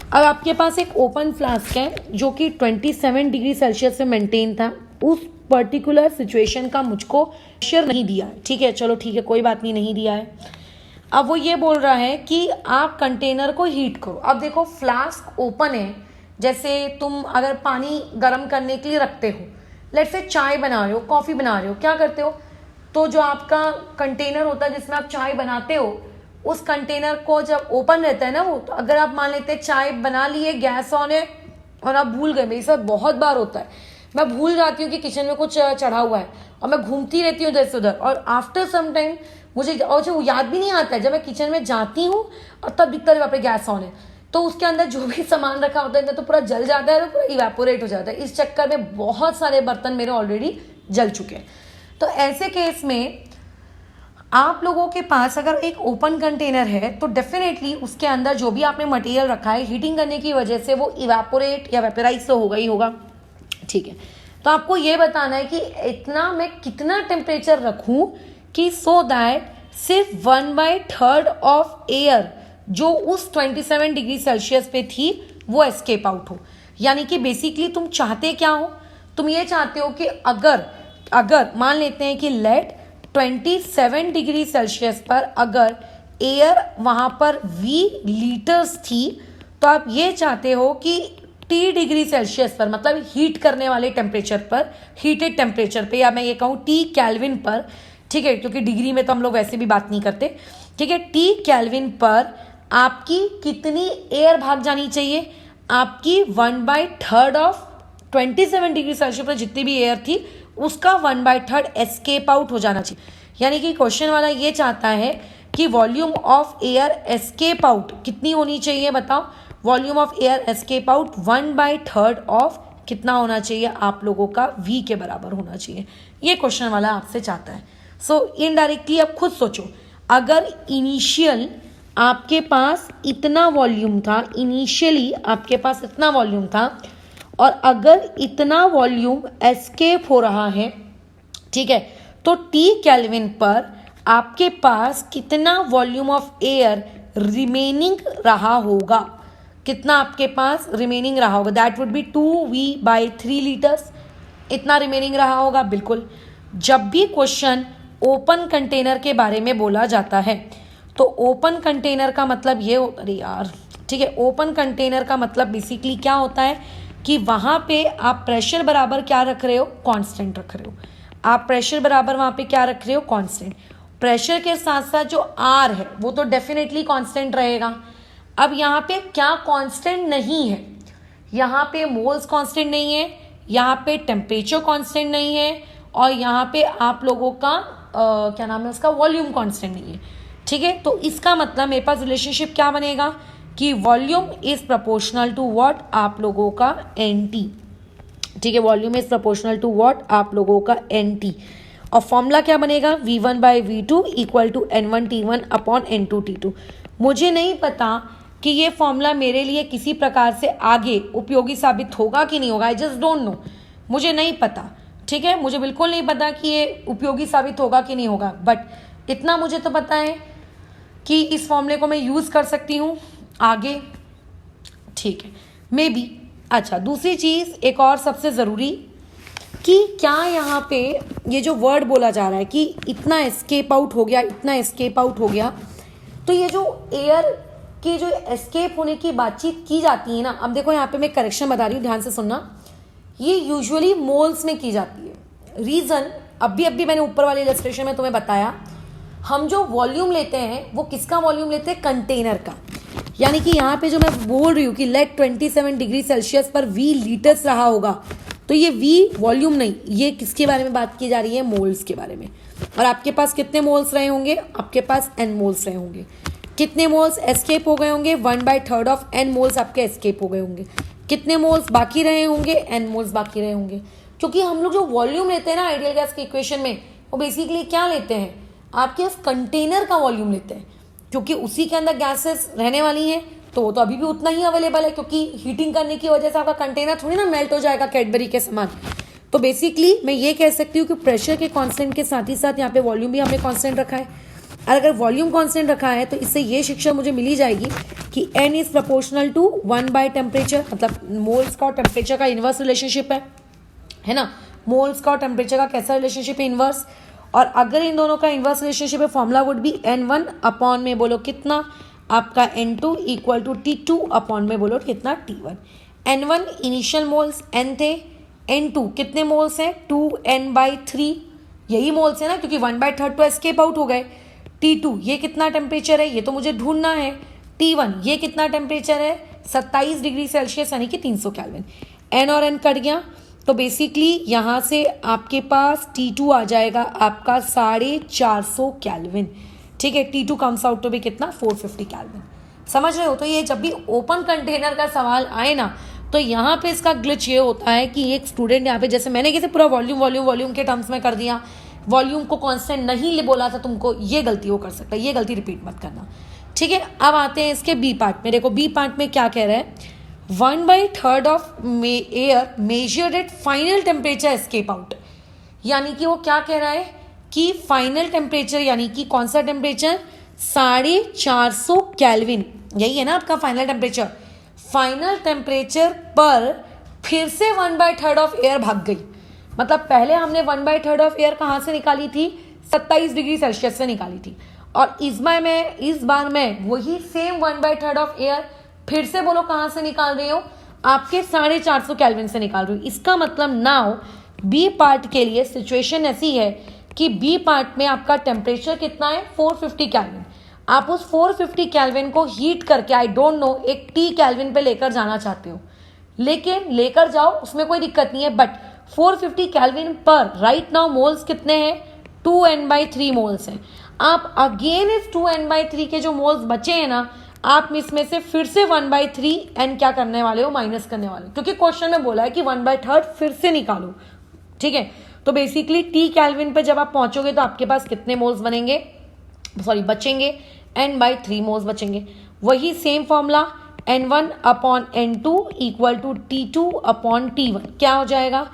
[SPEAKER 1] अब आपके पास एक ओपन फ्लास्क है जो कि 27 डिग्री सेल्सियस से मेंटेन था। उस पर्टिकुलर सिचुएशन का मुझको प्रेशर नहीं दिया है, ठीक है, चलो ठीक है, कोई बात नहीं, नहीं दिया है। अब वो ये बोल रहा है कि आप कंटेनर को हीट करो। अब देखो फ्लास्क ओपन है, जैसे तुम अगर पानी गर्म करने के लिए रखते हो, लेट्स से चाय बना रहे हो, कॉफ़ी बना रहे हो, क्या करते हो, तो जो आपका कंटेनर होता है जिसमें आप चाय बनाते हो, उस कंटेनर को जब ओपन रहता है ना वो, तो अगर आप मान लेते चाय बना लिए, गैस ऑन है और आप भूल गए, मेरे साथ बहुत बार होता है, मैं भूल जाती हूँ कि किचन में कुछ चढ़ा हुआ है और मैं घूमती रहती हूँ इधर से उधर, और आफ्टर सम टाइम मुझे वो याद भी नहीं आता है। जब मैं किचन में जाती हूँ और तब दिखता है वहाँ पे गैस ऑन है, तो उसके अंदर जो भी सामान रखा होता है तो पूरा जल जाता है, तो पूरा इवेपोरेट हो जाता है। इस चक्कर में बहुत सारे बर्तन मेरे ऑलरेडी जल चुके हैं। तो ऐसे केस में आप लोगों के पास अगर एक ओपन कंटेनर है तो डेफिनेटली उसके अंदर जो भी आपने मटेरियल रखा है हीटिंग करने की वजह से वो इवेपोरेट या वेपराइज तो होगा ही होगा, ठीक है। तो आपको ये बताना है कि इतना मैं कितना टेम्परेचर रखूं कि सो दैट सिर्फ 1/3 ऑफ एयर जो उस 27 डिग्री सेल्सियस पे थी वो एस्केप आउट हो। यानी कि बेसिकली तुम चाहते क्या हो, तुम ये चाहते हो कि अगर मान लेते हैं कि लेट 27 डिग्री सेल्सियस पर अगर एयर वहां पर V लीटर्स थी, तो आप ये चाहते हो कि T डिग्री सेल्सियस पर, मतलब हीट करने वाले टेम्परेचर पर, हीटेड टेम्परेचर पे, या मैं ये कहूँ T केल्विन पर, ठीक है, क्योंकि डिग्री में तो हम लोग वैसे भी बात नहीं करते, ठीक है। T केल्विन पर आपकी कितनी एयर भाग जानी चाहिए, आपकी 1/3 ऑफ 27 डिग्री सेल्सियस पर जितनी भी एयर थी उसका 1/3 एस्केप आउट हो जाना चाहिए। यानी कि क्वेश्चन वाला ये चाहता है कि volume of air escape out कितनी होनी चाहिए, बताओ। Volume of air escape out 1/3 of कितना होना चाहिए, आप लोगों का V के बराबर होना चाहिए। ये क्वेश्चन वाला आपसे चाहता है। सो इनडायरेक्टली अब खुद सोचो, अगर इनिशियल आपके पास इतना वॉल्यूम था, इनिशियली आपके पास इतना वॉल्यूम था, और अगर इतना वॉल्यूम एस्केप हो रहा है, ठीक है, तो T केल्विन पर आपके पास कितना वॉल्यूम ऑफ एयर रिमेनिंग रहा होगा, कितना आपके पास रिमेनिंग रहा होगा, that would be 2V/3 litres, इतना रिमेनिंग रहा होगा। बिल्कुल, जब भी क्वेश्चन ओपन कंटेनर के बारे में बोला जाता है तो ओपन कंटेनर का मतलब ये होता, अरे यार, ठीक है, ओपन कंटेनर का मतलब बेसिकली क्या होता है कि वहां पे आप प्रेशर बराबर क्या रख रहे हो, कांस्टेंट रख रहे हो। आप प्रेशर बराबर वहां पे क्या रख रहे हो, कांस्टेंट। प्रेशर के साथ साथ जो आर है वो तो डेफिनेटली कांस्टेंट रहेगा। अब यहाँ पे क्या कांस्टेंट नहीं है, यहाँ पे मोल्स कांस्टेंट नहीं है, यहाँ पे टेम्परेचर कांस्टेंट नहीं है, और यहाँ पे आप लोगों का क्या नाम है उसका, वॉल्यूम कांस्टेंट नहीं है, ठीक है। तो इसका मतलब मेरे पास रिलेशनशिप क्या बनेगा कि volume is proportional to what, आप लोगों का NT, ठीक है। Volume is proportional to what, आप लोगों का NT। और फॉर्मूला क्या बनेगा, V1/V2 equal to N1T1 upon N2T2। मुझे नहीं पता कि ये फॉर्मूला मेरे लिए किसी प्रकार से आगे उपयोगी साबित होगा कि नहीं होगा, आई जस्ट डोंट नो, मुझे नहीं पता, ठीक है। मुझे बिल्कुल नहीं पता कि ये उपयोगी साबित होगा कि नहीं होगा, बट इतना मुझे तो पता है कि इस फॉर्मूले को मैं यूज़ कर सकती हूँ आगे, ठीक है, मे बी। अच्छा, दूसरी चीज़ एक और सबसे ज़रूरी, कि क्या यहाँ पे ये जो वर्ड बोला जा रहा है कि इतना एस्केप आउट हो गया, इतना एस्केप आउट हो गया, तो ये जो एयर की जो एस्केप होने की बातचीत की जाती है ना, अब देखो यहाँ पे मैं करेक्शन बता रही हूँ, ध्यान से सुनना, ये यूजुअली मोल्स में की जाती है। रीज़न अभी मैंने ऊपर वाले इलस्ट्रेशन में तुम्हें बताया, हम जो वॉल्यूम लेते हैं वो किसका वॉल्यूम लेते हैं, कंटेनर का। यानी कि यहाँ पे जो मैं बोल रही हूँ कि लेट 27 डिग्री सेल्सियस पर V लीटर्स रहा होगा, तो ये V वॉल्यूम नहीं, ये किसके बारे में बात की जा रही है, मोल्स के बारे में। और आपके पास कितने मोल्स रहे होंगे, आपके पास N मोल्स रहे होंगे। कितने मोल्स एस्केप हो गए होंगे, 1/3 ऑफ N मोल्स आपके एस्केप हो गए होंगे। कितने मोल्स बाकी रहे होंगे, N मोल्स बाकी रहे होंगे। क्योंकि हम लोग जो वॉल्यूम लेते हैं ना आइडियल गैस के इक्वेशन में, वो बेसिकली क्या लेते हैं, आपके उस कंटेनर का वॉल्यूम लेते हैं, क्योंकि उसी के अंदर गैसेस रहने वाली हैं, तो वो तो अभी भी उतना ही अवेलेबल है, क्योंकि हीटिंग करने की वजह से आपका कंटेनर थोड़ी ना मेल्ट हो जाएगा कैडबरी के समान। तो बेसिकली मैं ये कह सकती हूँ कि प्रेशर के कांस्टेंट के साथ ही साथ यहाँ पे वॉल्यूम भी हमने कांस्टेंट रखा है। और अगर वॉल्यूम कांस्टेंट रखा है तो इससे ये शिक्षा मुझे मिली जाएगी कि N इज प्रोपोर्शनल टू 1/टेम्परेचर, मतलब मोल्स का और टेम्परेचर का इनवर्स रिलेशनशिप है ना। मोल्स का और टेम्परेचर का कैसा रिलेशनशिप है, इनवर्स। और अगर इन दोनों का इनवर्स रिलेशनशिप है, formula would B N1 upon में बोलो कितना, आपका N2 equal to T2 upon में बोलो कितना, T1। N1 initial moles N थे, N2 कितने मोल्स हैं, 2N/3, यही मोल्स है ना, क्योंकि 1/3 तो एस्केप आउट हो गए। T2 ये कितना टेम्परेचर है, ये तो मुझे ढूंढना है। T1 ये कितना टेम्परेचर है, 27 डिग्री सेल्सियस यानी कि 300 केल्विन। N और N कट गया, तो बेसिकली यहाँ से आपके पास T2 आ जाएगा आपका 450 केल्विन, ठीक है। T2 कम्स आउट तो भी कितना, 450 केल्विन। समझ रहे हो। तो ये जब भी ओपन कंटेनर का सवाल आए ना, तो यहाँ पे इसका ग्लिच ये होता है कि एक स्टूडेंट यहाँ पे, जैसे मैंने कैसे पूरा वॉल्यूम के टर्म्स में कर दिया वॉल्यूम को कांस्टेंट नहीं बोला था तुमको, ये गलती वो कर सकता है, ये गलती रिपीट मत करना। ठीक है, अब आते हैं इसके बी पार्ट में। देखो बी पार्ट में क्या कह रहा है, 1/3 of air measured eight final temperature escape out. यानी कि वो क्या कह रहा है कि फाइनल टेम्परेचर यानी कि कौन सा टेम्परेचर, 450 केल्विन, यही है ना आपका फाइनल टेम्परेचर। फाइनल टेम्परेचर पर फिर से 1/3 ऑफ एयर भाग गई। मतलब पहले हमने 1/3 ऑफ एयर कहाँ से निकाली थी, 27 डिग्री सेल्सियस से निकाली थी, और इस बार मैं वही सेम 1/3 ऑफ एयर फिर से बोलो कहाँ से निकाल रही हो, आपके 450 केल्विन से निकाल रही हूँ। इसका मतलब नाउ बी पार्ट के लिए सिचुएशन ऐसी है कि बी पार्ट में आपका टेम्परेचर कितना है, 450 केल्विन। आप उस 450 केल्विन को हीट करके, आई डोंट नो, एक टी केल्विन पे लेकर जाना चाहते हो, लेकिन लेकर जाओ, उसमें कोई दिक्कत नहीं है। बट 450 केल्विन पर राइट नाउ मोल्स कितने हैं, 2n/3 मोल्स हैं। आप अगेन इस 2n/3 के जो मोल्स बचे हैं ना, आप इसमें से फिर से 1/3 n क्या करने वाले हो, माइनस करने वाले हो, क्योंकि क्वेश्चन में बोला है कि 1/3 फिर से निकालो। ठीक है, तो बेसिकली टी केल्विन पे जब आप पहुंचोगे तो आपके पास कितने मोल्स बनेंगे, सॉरी बचेंगे, n/3 मोल्स बचेंगे। वही same formula, n1/n2 equal to T2/T1। क्या हो जाएगा,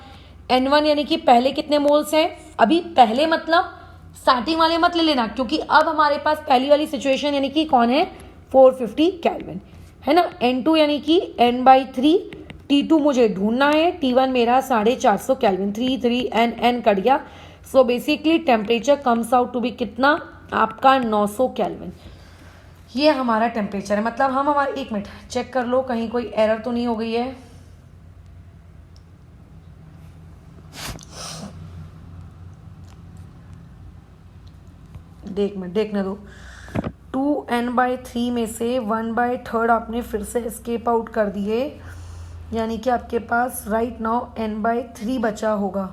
[SPEAKER 1] n1 यानी कि पहले कितने मोल्स हैं, अभी पहले मतलब स्टार्टिंग वाले मत ले लेना, क्योंकि अब हमारे पास पहली वाली सिचुएशन यानी कि कौन है, 450 केल्विन है ना। n2 यानी कि n/3, T2 मुझे ढूंढना है, T1 मेरा 450 केल्विन, 3 n कट गया। So basically temperature comes out to be कितना, आपका 900 केल्विन। ये हमारा टेम्परेचर है। मतलब हम हमारे, एक मिनट चेक कर लो कहीं कोई एरर तो नहीं हो गई है। देखने दो, 2n/3 में से 1/3 आपने फिर से एस्केप आउट कर दिए, यानी कि आपके पास राइट नाउ n/3 बचा होगा।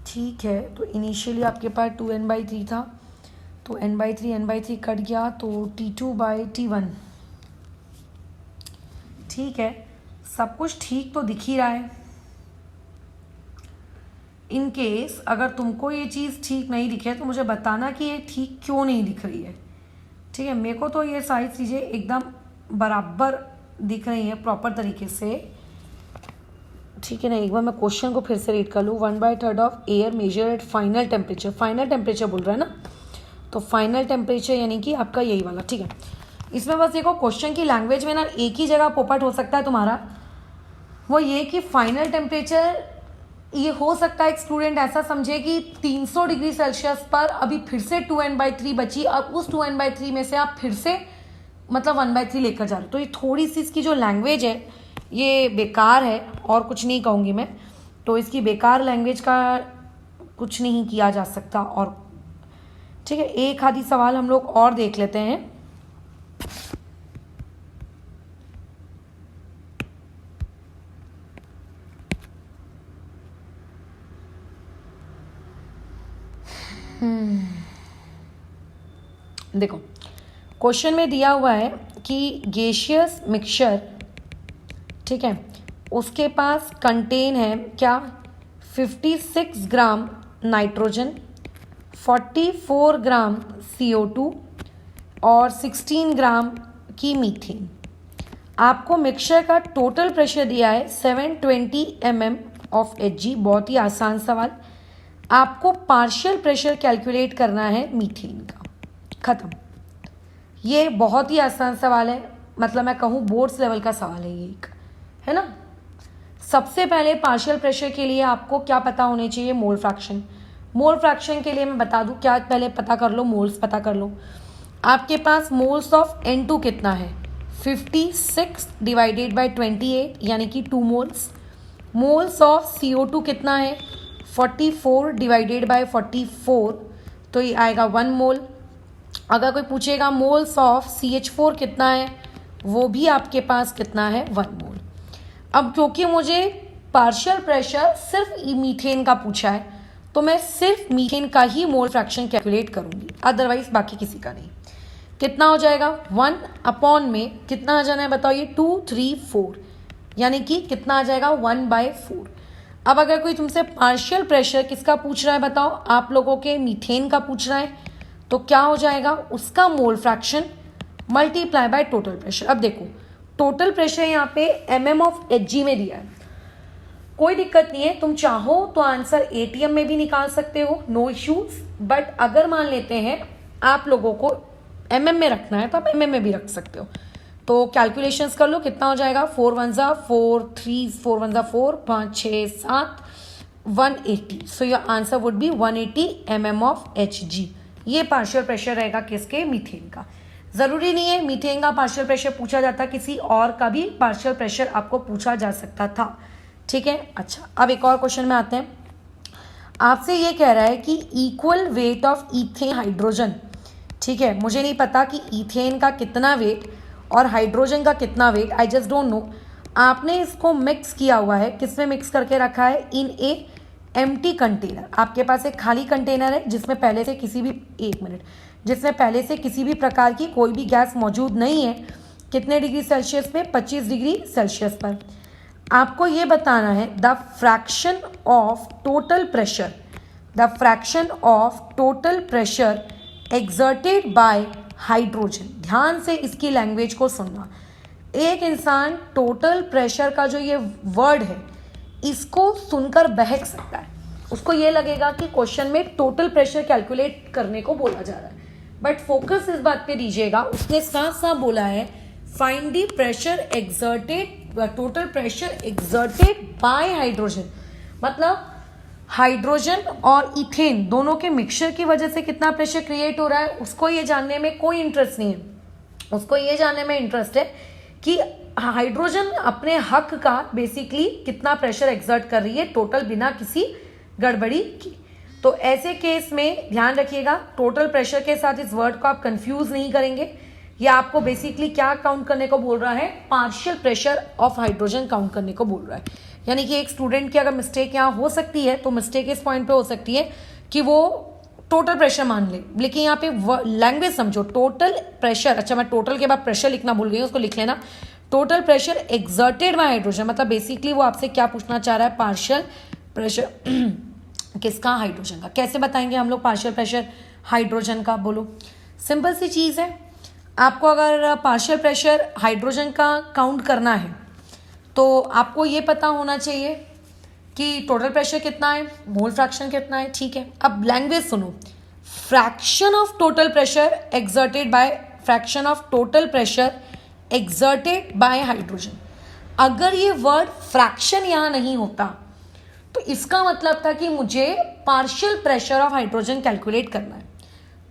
[SPEAKER 1] ठीक है, तो इनिशियली आपके पास 2n/3 था, तो n/3 कट गया, तो T2/T1। ठीक है, सब कुछ ठीक तो दिख ही रहा है। इन केस अगर तुमको ये चीज़ ठीक नहीं दिखे तो मुझे बताना कि ये ठीक क्यों नहीं दिख रही है। ठीक है, मेरे को तो ये सारी चीज़ें एकदम बराबर दिख रही हैं प्रॉपर तरीके से। ठीक है ना, एक बार मैं क्वेश्चन को फिर से रीड कर लूँ। 1/3 of air measure at final temperature, final temperature बोल रहा है ना, तो फाइनल टेम्परेचर यानी कि आपका यही वाला। ठीक है, इसमें बस देखो क्वेश्चन की लैंग्वेज में ना एक ही जगह पोपट हो सकता है तुम्हारा, वो ये कि फाइनल टेम्परेचर, ये हो सकता है एक स्टूडेंट ऐसा समझे कि 300 डिग्री सेल्सियस पर अभी फिर से 2n/3 बची, अब उस 2n/3 में से आप फिर से मतलब 1/3 लेकर जा रहे हो। तो ये थोड़ी सी इसकी जो लैंग्वेज है ये बेकार है, और कुछ नहीं कहूँगी मैं। तो इसकी बेकार लैंग्वेज का कुछ नहीं किया जा सकता। और ठीक है, एक आधी सवाल हम लोग और देख लेते हैं। देखो क्वेश्चन में दिया हुआ है कि गैसियस मिक्सचर, ठीक है, उसके पास कंटेन है क्या, 56 ग्राम नाइट्रोजन, 44 ग्राम CO2 और 16 ग्राम की मीथेन। आपको मिक्सचर का टोटल प्रेशर दिया है 720 mm ऑफ Hg। बहुत ही आसान सवाल। आपको पार्शियल प्रेशर कैलकुलेट करना है मीथेन का। खत्म। ये बहुत ही आसान सवाल है, मतलब मैं कहूँ बोर्ड्स लेवल का सवाल है ये एक, है ना। सबसे पहले पार्शियल प्रेशर के लिए आपको क्या पता होने चाहिए, मोल फ्रैक्शन। मोल फ्रैक्शन के लिए मैं बता दूँ क्या, पहले पता कर लो, मोल्स पता कर लो। आपके पास मोल्स ऑफ N2 कितना है, 56 डिवाइडेड बाय 28 यानी कि 2 मोल्स। मोल्स ऑफ CO2 कितना है, 44 डिवाइडेड बाय 44, तो ये आएगा 1 मोल। अगर कोई पूछेगा मोल्स ऑफ CH4 कितना है, वो भी आपके पास कितना है, 1 मोल। अब क्योंकि मुझे पार्शियल प्रेशर सिर्फ मीथेन का पूछा है, तो मैं सिर्फ मीथेन का ही मोल फ्रैक्शन कैलकुलेट करूंगी, अदरवाइज बाकी किसी का नहीं। कितना हो जाएगा, 1 में कितना आ जाना है बताओ, ये 2 3 4, यानी कि कितना आ जाएगा 1/4। अब अगर कोई तुमसे पार्शियल प्रेशर किसका पूछ रहा है बताओ, आप लोगों के मीथेन का पूछ रहा है, तो क्या हो जाएगा, उसका mole fraction multiply by total pressure. अब देखो टोटल प्रेशर यहाँ पे mm/Hg में दिया है, कोई दिक्कत नहीं है, तुम चाहो तो आंसर ATM में भी निकाल सकते हो, नो इश्यूज। बट अगर मान लेते हैं आप लोगों को mm में रखना है तो आप mm में भी रख सकते हो। तो कैलकुलेशंस कर लो, कितना हो जाएगा, 4 1 4 3 4 1 4 5 6 7 180। So your answer would be 180 mm/Hg। ये पार्शियल प्रेशर रहेगा किसके, मीथेन का। जरूरी नहीं है मीथेन का पार्शियल प्रेशर पूछा जाता, किसी और का भी पार्शियल प्रेशर आपको पूछा जा सकता था, ठीक है। अच्छा अब एक और क्वेश्चन में आते हैं, आपसे ये कह रहा है कि equal weight of ethane hydrogen, ठीक है। मुझे नहीं पता कि इथेन का कितना वेट और हाइड्रोजन का कितना weight, I just don't know. आपने इसको मिक्स किया हुआ है, किसमें मिक्स करके रखा है, इन ए एम्प्टी कंटेनर। आपके पास एक खाली कंटेनर है जिसमें पहले से किसी भी, एक मिनट, जिसमें पहले से किसी भी प्रकार की कोई भी गैस मौजूद नहीं है। कितने डिग्री सेल्सियस पे, 25 डिग्री सेल्सियस पर। आपको ये बताना है the fraction of total pressure, the fraction of total pressure exerted by hydrogen. ध्यान से इसकी लैंग्वेज को सुनना। एक इंसान टोटल प्रेशर का जो ये वर्ड है इसको सुनकर बहक सकता है, उसको ये लगेगा कि क्वेश्चन में टोटल प्रेशर कैलकुलेट करने को बोला जा रहा है, बट फोकस इस बात पे दीजिएगा, उसने साफ साफ बोला है find the pressure exerted, total pressure exerted by hydrogen. मतलब हाइड्रोजन और इथेन दोनों के मिक्सचर की वजह से कितना प्रेशर क्रिएट हो रहा है, उसको ये जानने में कोई इंटरेस्ट नहीं है। उसको ये जानने में इंटरेस्ट है कि हाइड्रोजन अपने हक का बेसिकली कितना प्रेशर एक्सर्ट कर रही है टोटल, बिना किसी गड़बड़ी की। तो ऐसे केस में ध्यान रखिएगा, टोटल प्रेशर के साथ इस वर्ड को आप कंफ्यूज नहीं करेंगे। ये आपको बेसिकली क्या काउंट करने को बोल रहा है, partial pressure of hydrogen count करने को बोल रहा है। यानी कि एक स्टूडेंट की अगर मिस्टेक यहाँ हो सकती है तो मिस्टेक इस पॉइंट पे हो सकती है कि वो टोटल प्रेशर मान ले, लेकिन यहाँ पे लैंग्वेज समझो, टोटल प्रेशर, अच्छा मैं टोटल के बाद प्रेशर लिखना भूल गई, उसको लिख लेना, total pressure exerted by hydrogen. मतलब बेसिकली वो आपसे क्या पूछना चाह रहा है, पार्शियल प्रेशर किसका, हाइड्रोजन का। कैसे बताएंगे हम लोग पार्शियल प्रेशर हाइड्रोजन का, बोलो। सिंपल सी चीज़ है, आपको अगर पार्शियल प्रेशर हाइड्रोजन का काउंट करना है तो आपको ये पता होना चाहिए कि टोटल प्रेशर कितना है, मोल फ्रैक्शन कितना है, ठीक है। अब लैंग्वेज सुनो, fraction of total pressure exerted by, fraction of total pressure exerted by hydrogen. अगर ये वर्ड फ्रैक्शन यहाँ नहीं होता तो इसका मतलब था कि मुझे partial pressure of hydrogen calculate करना है।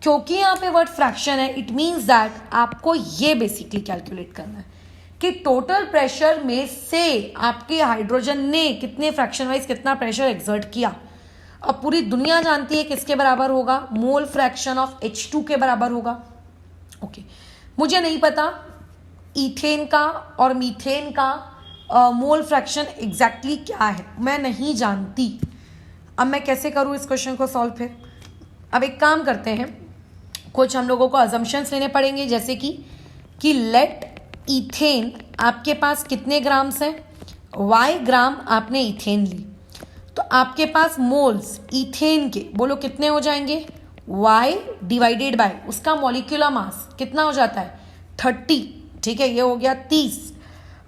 [SPEAKER 1] क्योंकि यहाँ पे वर्ड फ्रैक्शन है, इट मीन्स दैट आपको ये बेसिकली कैलकुलेट करना है कि टोटल प्रेशर में से आपके हाइड्रोजन ने कितने फ्रैक्शन वाइज कितना प्रेशर एक्सर्ट किया। अब पूरी दुनिया जानती है किसके बराबर होगा, मोल फ्रैक्शन ऑफ H2 के बराबर होगा। ओके, मुझे नहीं पता इथेन का और मीथेन का मोल फ्रैक्शन एग्जैक्टली क्या है, मैं नहीं जानती। अब मैं कैसे करूँ इस क्वेश्चन को सॉल्व फिर। अब एक काम करते हैं, कुछ हम लोगों को अजम्पशंस लेने पड़ेंगे, जैसे कि लेट इथेन आपके पास कितने ग्राम्स हैं, y ग्राम आपने इथेन ली, तो आपके पास मोल्स इथेन के बोलो कितने हो जाएंगे, y डिवाइडेड बाय उसका मॉलिक्यूलर मास कितना हो जाता है 30, ठीक है, ये हो गया 30।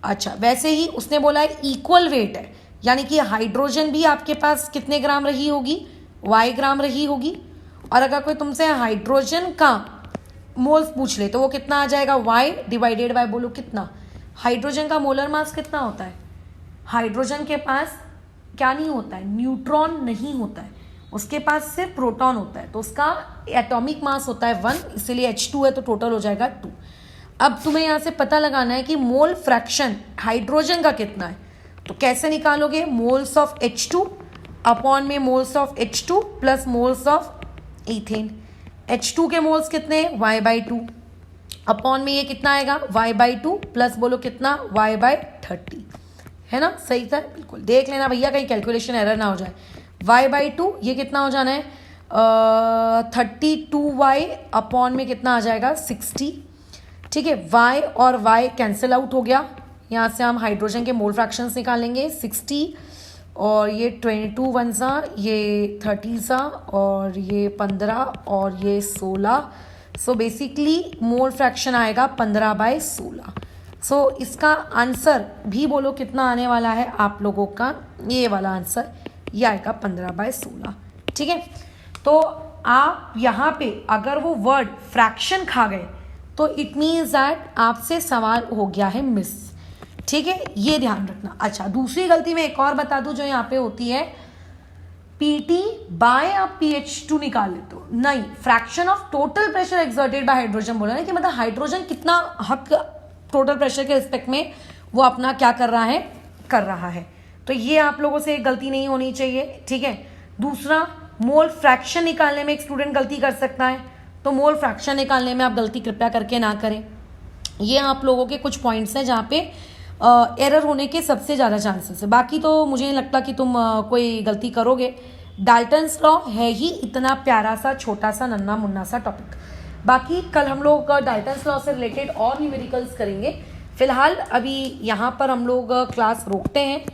[SPEAKER 1] अच्छा, वैसे ही उसने बोला है इक्वल वेट है, यानी कि हाइड्रोजन भी आपके पास कितने ग्राम रही होगी, y ग्राम रही होगी। और अगर कोई तुमसे हाइड्रोजन का मोल्स पूछ ले तो वो कितना आ जाएगा, y डिवाइडेड बाय बोलो कितना, हाइड्रोजन का मोलर मास कितना होता है, हाइड्रोजन के पास क्या नहीं होता है, न्यूट्रॉन नहीं होता है, उसके पास सिर्फ प्रोटॉन होता है, तो उसका एटॉमिक मास होता है 1, इसीलिए H2 है तो टोटल हो जाएगा 2। अब तुम्हें यहाँ से पता लगाना है कि मोल फ्रैक्शन हाइड्रोजन का कितना है, तो कैसे निकालोगे, मोल्स ऑफ H2 अपॉन में moles of H2 plus moles of ethane. H2 के मोल्स कितने, y/2 अपॉन में ये कितना आएगा, y/2 प्लस बोलो कितना, y/30, है ना, सही था, बिल्कुल देख लेना भैया कहीं कैलकुलेशन एरर ना हो जाए। y/2 ये कितना हो जाना है 32y अपॉन में कितना आ जाएगा 60, ठीक है। y और y कैंसिल आउट हो गया, यहाँ से हम हाइड्रोजन के मोल फ्रैक्शंस निकालेंगे 60 और ये 22 वन सा, ये 30 सा, और ये 15 और ये 16। सो बेसिकली मोल फ्रैक्शन आएगा 15/16। सो इसका आंसर भी बोलो कितना आने वाला है आप लोगों का, ये वाला आंसर ये आएगा 15/16। ठीक है, तो आप यहाँ पे अगर वो वर्ड फ्रैक्शन खा गए तो इट मीन्स दैट आपसे सवाल हो गया है मिस। ठीक है, ये ध्यान रखना। अच्छा, दूसरी गलती मैं एक और बता दूं जो यहाँ पे होती है, पीटी बाय आप PH2 निकाल लेते हो, नहीं, fraction of total pressure exerted by hydrogen बोला ना, कि मतलब हाइड्रोजन कितना हक टोटल प्रेशर के रिस्पेक्ट में वो अपना क्या कर रहा है। तो ये आप लोगों से एक गलती नहीं होनी चाहिए। ठीक है, दूसरा, मोल फ्रैक्शन निकालने में एक स्टूडेंट गलती कर सकता है, तो मोल फ्रैक्शन निकालने में आप गलती कृपया करके ना करें। ये आप लोगों के कुछ पॉइंट्स हैं जहाँ पे एरर होने के सबसे ज़्यादा चांसेस है। बाकी तो मुझे नहीं लगता कि तुम कोई गलती करोगे। डाल्टन्स लॉ है ही इतना प्यारा सा छोटा सा नन्ना मुन्ना सा टॉपिक। बाकी कल हम लोग डाल्टन्स लॉ से रिलेटेड और न्यूमेरिकल्स करेंगे। फिलहाल अभी यहाँ पर हम लोग क्लास रोकते हैं।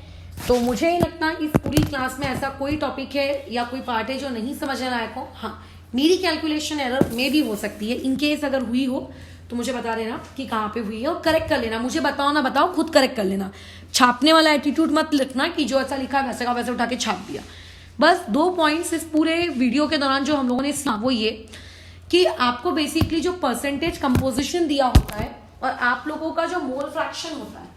[SPEAKER 1] तो मुझे नहीं लगता इस पूरी क्लास में ऐसा कोई टॉपिक है या कोई पार्ट है जो नहीं समझने लायक हो। हाँ, मेरी कैलकुलेशन एरर में भी हो सकती है। इन केस अगर हुई हो तो मुझे बता देना कि कहाँ पे हुई है और करेक्ट कर लेना। मुझे बताओ ना बताओ, खुद करेक्ट कर लेना। छापने वाला एटीट्यूड मत लिखना कि जो ऐसा लिखा है वैसे का वैसे उठा के छाप दिया। बस 2 पॉइंट्स इस पूरे वीडियो के दौरान जो हम लोगों ने सुना वो ये कि आपको बेसिकली जो परसेंटेज कंपोजिशन दिया होता है और आप लोगों का जो मोल फ्रैक्शन होता है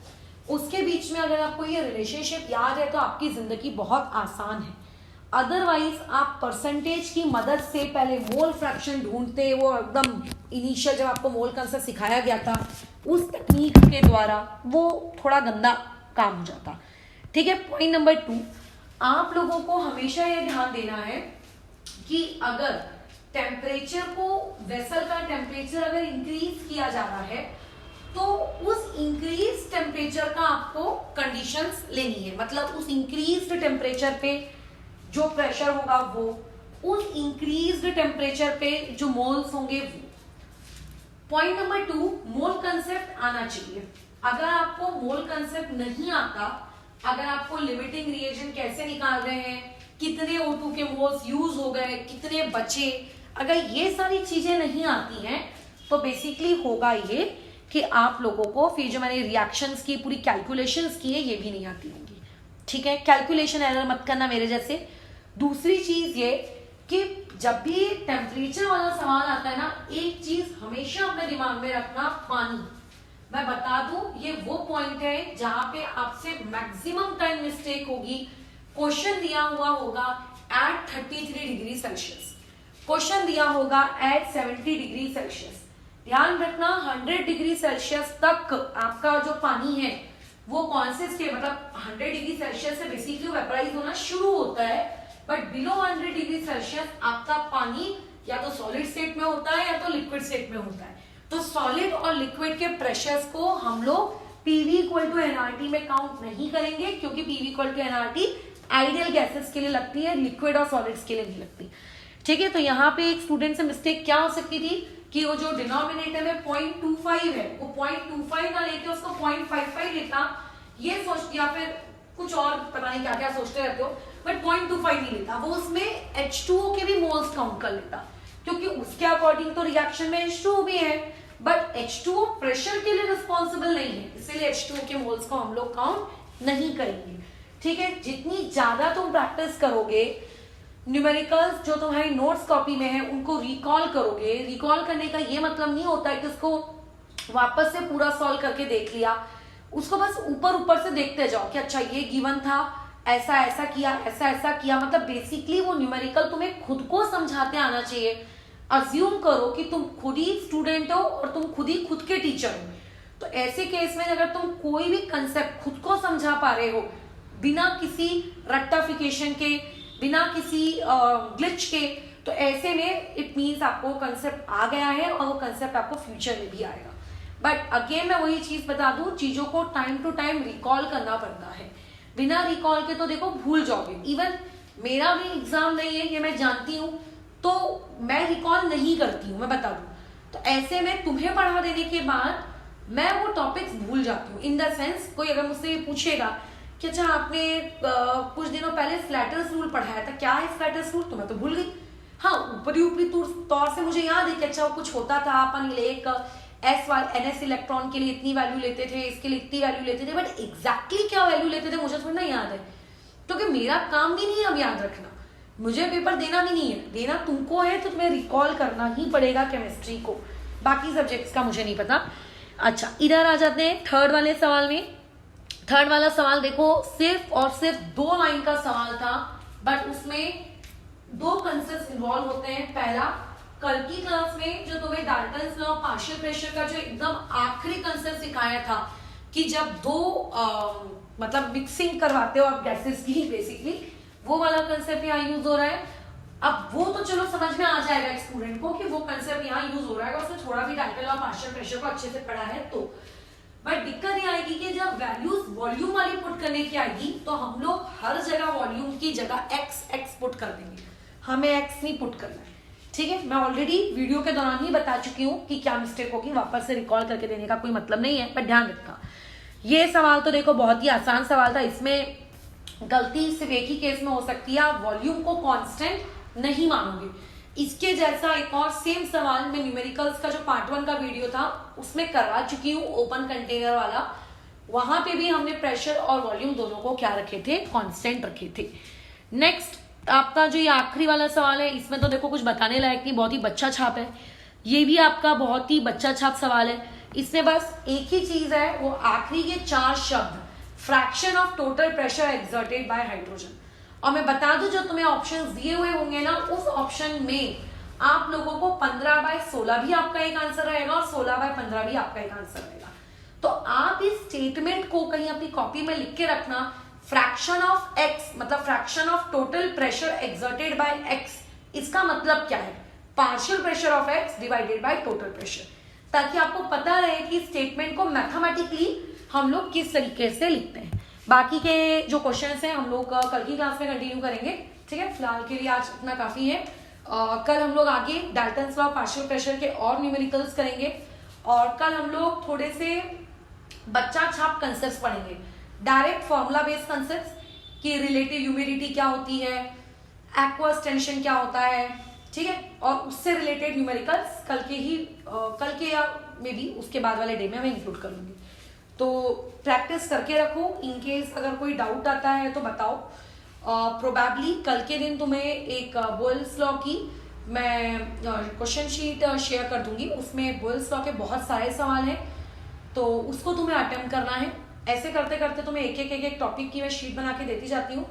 [SPEAKER 1] उसके बीच में अगर आपको ये रिलेशनशिप याद है तो आपकी जिंदगी बहुत आसान है। अदरवाइज आप परसेंटेज की मदद से पहले मोल फ्रैक्शन ढूंढते, वो एकदम इनिशियल जब आपको मोल कंसेप्ट सिखाया गया था उस तकनीक के द्वारा, वो थोड़ा गंदा काम हो जाता। ठीक है, पॉइंट नंबर 2, आप लोगों को हमेशा ये ध्यान देना है कि अगर टेम्परेचर को, वेसल का टेम्परेचर अगर इंक्रीज किया जा रहा है तो उस इंक्रीज टेम्परेचर का आपको कंडीशंस लेनी है। मतलब उस इंक्रीज्ड टेम्परेचर पे जो प्रेशर होगा वो, उस इंक्रीज्ड टेम्परेचर पे जो मोल्स होंगे वो। पॉइंट नंबर 2, मोल कंसेप्ट आना चाहिए। अगर आपको मोल कंसेप्ट नहीं आता, अगर आपको लिमिटिंग रिएजेंट कैसे निकाल रहे हैं, कितने O2 के मोल्स यूज हो गए, कितने बचे, अगर ये सारी चीजें नहीं आती हैं तो बेसिकली होगा ये कि आप लोगों को फिर जो मैंने रिएक्शंस की पूरी कैलकुलेशंस की है ये भी नहीं आती होंगी। ठीक है, कैलकुलेशन एरर मत करना मेरे जैसे। दूसरी चीज ये कि जब भी टेम्परेचर वाला सवाल आता है ना, एक चीज हमेशा अपने दिमाग में रखना, पानी। मैं बता दूं ये वो पॉइंट है जहां पे आपसे मैक्सिमम टाइम मिस्टेक होगी। क्वेश्चन दिया हुआ होगा एट 33 डिग्री सेल्सियस, क्वेश्चन दिया होगा एट 70 डिग्री सेल्सियस। ध्यान रखना 100 डिग्री सेल्सियस तक आपका जो पानी है वो कौन से स्टेट, मतलब 100 डिग्री सेल्सियस से बेसिकली वेपराइज होना शुरू होता है, बट बिलो 100 डिग्री सेल्सियस आपका पानी या तो सॉलिड स्टेट में होता है या तो लिक्विड स्टेट में होता है। तो सॉलिड और लिक्विड के प्रेशर्स को हम लोग PV इक्वल टू एनआरटी में काउंट नहीं करेंगे, क्योंकि PV equal to NRT ideal gases के लिए लगती है, लिक्विड और सॉलिड्स के लिए नहीं लगती। ठीक है, तो यहाँ पे एक स्टूडेंट से मिस्टेक क्या हो सकती थी कि वो जो डिनोमिनेटर में 0.25 है वो 0.25 ना लेके उसको 0.55 लेता, ये सोच, या फिर कुछ और पता नहीं क्या क्या सोचते रहते हो, बट 0.25 नहीं लेता, वो उसमें H2O के भी मोल्स काउंट कर लेता, क्योंकि उसके अकॉर्डिंग तो रिएक्शन में H2O भी है, बट H2O प्रेशर के लिए रिस्पॉन्सिबल नहीं है, इसलिए H2O के मोल्स को हम लोग काउंट नहीं करेंगे। ठीक है, जितनी ज्यादा तुम प्रैक्टिस करोगे, न्यूमेरिकल्स जो तुम्हारी नोट्स कॉपी में है उनको रिकॉल करोगे। रिकॉल करने का ये मतलब नहीं होता है कि उसको वापस से पूरा सॉल्व करके देख लिया, उसको बस ऊपर ऊपर से देखते जाओ कि अच्छा ये गिवन था, ऐसा ऐसा किया, ऐसा ऐसा किया। मतलब बेसिकली वो न्यूमेरिकल तुम्हें खुद को समझाते आना चाहिए। अज्यूम करो कि तुम खुद ही स्टूडेंट हो और तुम खुद ही खुद के टीचर हो, तो ऐसे केस में अगर तुम कोई भी कंसेप्ट खुद को समझा पा रहे हो बिना किसी रेक्टिफिकेशन के, बिना किसी ग्लिच के, तो ऐसे में इट मीन्स आपको कंसेप्ट आ गया है और वो कंसेप्ट आपको फ्यूचर में भी आएगा। बट अगेन मैं वही चीज बता दूं, चीजों को टाइम टू टाइम रिकॉल करना पड़ता है। बिना रिकॉल के तो देखो भूल जाओगे। इवन मेरा भी एग्जाम नहीं है, ये मैं जानती हूँ, तो मैं रिकॉल नहीं करती हूँ, मैं बता दूं। तो ऐसे में तुम्हें पढ़ा देने के बाद मैं वो टॉपिक्स भूल जाती हूँ। इन द सेंस कोई अगर मुझसे पूछेगा कि अच्छा आपने कुछ दिनों पहले फ्लैटर्स रूल पढ़ाया था, क्या है फ्लैटर्स रूल? तो मैं तो भूल गई। हाँ, ऊपरी तौर से मुझे याद है कि अच्छा वो कुछ होता था, अपन एक NS इलेक्ट्रॉन के लिए इतनी वैल्यू लेते थे, इसके लिए इतनी वैल्यू लेते थे, बट एग्जैक्टली क्या वैल्यू लेते थे मुझे थोड़ा ना याद है, क्योंकि मेरा काम भी नहीं है अब याद रखना, मुझे पेपर देना भी नहीं है, देना तुमको है, तो तुम्हें रिकॉल करना ही पड़ेगा केमिस्ट्री को, बाकी सब्जेक्ट्स का मुझे नहीं पता। अच्छा, इधर आ जाते हैं थर्ड वाले सवाल में। थर्ड वाला सवाल देखो, सिर्फ और सिर्फ 2 लाइन का सवाल था, बट उसमें 2 कंसेप्ट इन्वॉल्व होते हैं। पहला, कल की क्लास में जो तुम्हें Dalton's law of partial pressure का जो एकदम आखिरी कंसेप्ट सिखाया था कि जब 2 मतलब मिक्सिंग करवाते हो आप गैसेस की, बेसिकली वो वाला कंसेप्ट यहाँ यूज हो रहा है। अब वो तो चलो समझ में आ जाएगा एक स्टूडेंट को कि वो कंसेप्ट यहाँ यूज हो रहा है, उसने थोड़ा भी Dalton law of partial pressure को अच्छे से पढ़ा है तो। बट दिक्कत ये आएगी कि जब वैल्यूज वॉल्यूम वाली पुट करने की आएगी तो हम लोग हर जगह वॉल्यूम की जगह x पुट कर देंगे, हमें x नहीं पुट करना है, ठीक है। मैं ऑलरेडी वीडियो के दौरान ही बता चुकी हूँ कि क्या मिस्टेक होगी, वापस से रिकॉल करके देने का कोई मतलब नहीं है, पर ध्यान रखना। ये सवाल तो देखो बहुत ही आसान सवाल था, इसमें गलती सिर्फ एक ही केस में हो सकती है, आप वॉल्यूम को कांस्टेंट नहीं मानोगे। इसके जैसा एक और सेम सवाल मैं न्यूमेरिकल्स का जो पार्ट 1 का वीडियो था उसमें करवा चुकी हूँ, ओपन कंटेनर वाला, वहां पे भी हमने प्रेशर और वॉल्यूम दोनों को क्या रखे थे, कांस्टेंट रखे थे। नेक्स्ट आपका जो ये आखिरी वाला सवाल है, इसमें तो देखो कुछ बताने लायक नहीं, बहुत ही बच्चा छाप है, ये भी आपका बहुत ही बच्चा छाप सवाल है। इसमें बस एक ही चीज है, वो आखिरी के 4 शब्द, fraction of total pressure exerted by hydrogen. और मैं बता दूं जो तुम्हें ऑप्शंस दिए हुए होंगे ना, उस ऑप्शन में आप लोगों को 15/16 भी आपका एक आंसर रहेगा और 16/15 भी आपका एक आंसर रहेगा। तो आप इस स्टेटमेंट को कहीं अपनी कॉपी में लिख के रखना, फ्रैक्शन ऑफ x मतलब fraction of total pressure exerted by x, इसका मतलब क्या है, partial pressure of x divided by total pressure, ताकि आपको पता रहे कि स्टेटमेंट को मैथमेटिकली हम लोग किस तरीके से लिखते हैं। बाकी के जो क्वेश्चंस हैं हम लोग कल की क्लास में कंटिन्यू करेंगे, ठीक है। फिलहाल के लिए आज इतना काफी है। कल हम लोग आगे डाल्टन्स लॉ पार्शियल प्रेशर के और न्यूमेरिकल्स करेंगे, और कल हम लोग थोड़े से बच्चा छाप कंसेप्ट पढ़ेंगे, डायरेक्ट फॉर्मूला बेस्ड कंसेप्ट कि रिलेटिव ह्यूमिडिटी क्या होती है, एक्वस टेंशन क्या होता है, ठीक है, और उससे रिलेटेड न्यूमेरिकल्स कल के या मे बी उसके बाद वाले डे में मैं इंक्लूड करूंगी। तो प्रैक्टिस करके रखो, इनकेस अगर कोई डाउट आता है तो बताओ। प्रोबेबली कल के दिन तुम्हें एक बोयल्स लॉ की मैं क्वेश्चन शीट शेयर कर दूंगी, उसमें बोयल्स लॉ के बहुत सारे सवाल हैं, तो उसको तुम्हें अटेम्प्ट करना है। ऐसे करते करते तुम्हें एक टॉपिक की मैं शीट बना के देती जाती हूँ,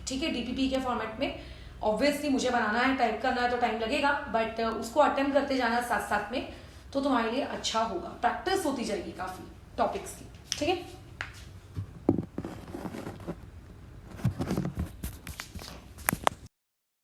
[SPEAKER 1] ठीक है, DPP के फॉर्मेट में। ऑब्वियसली मुझे बनाना है, टाइप करना है तो टाइम लगेगा, बट उसको अटेम्प्ट करते जाना साथ साथ में, तो तुम्हारे लिए अच्छा होगा, प्रैक्टिस होती जाएगी काफी टॉपिक्स की, ठीक है।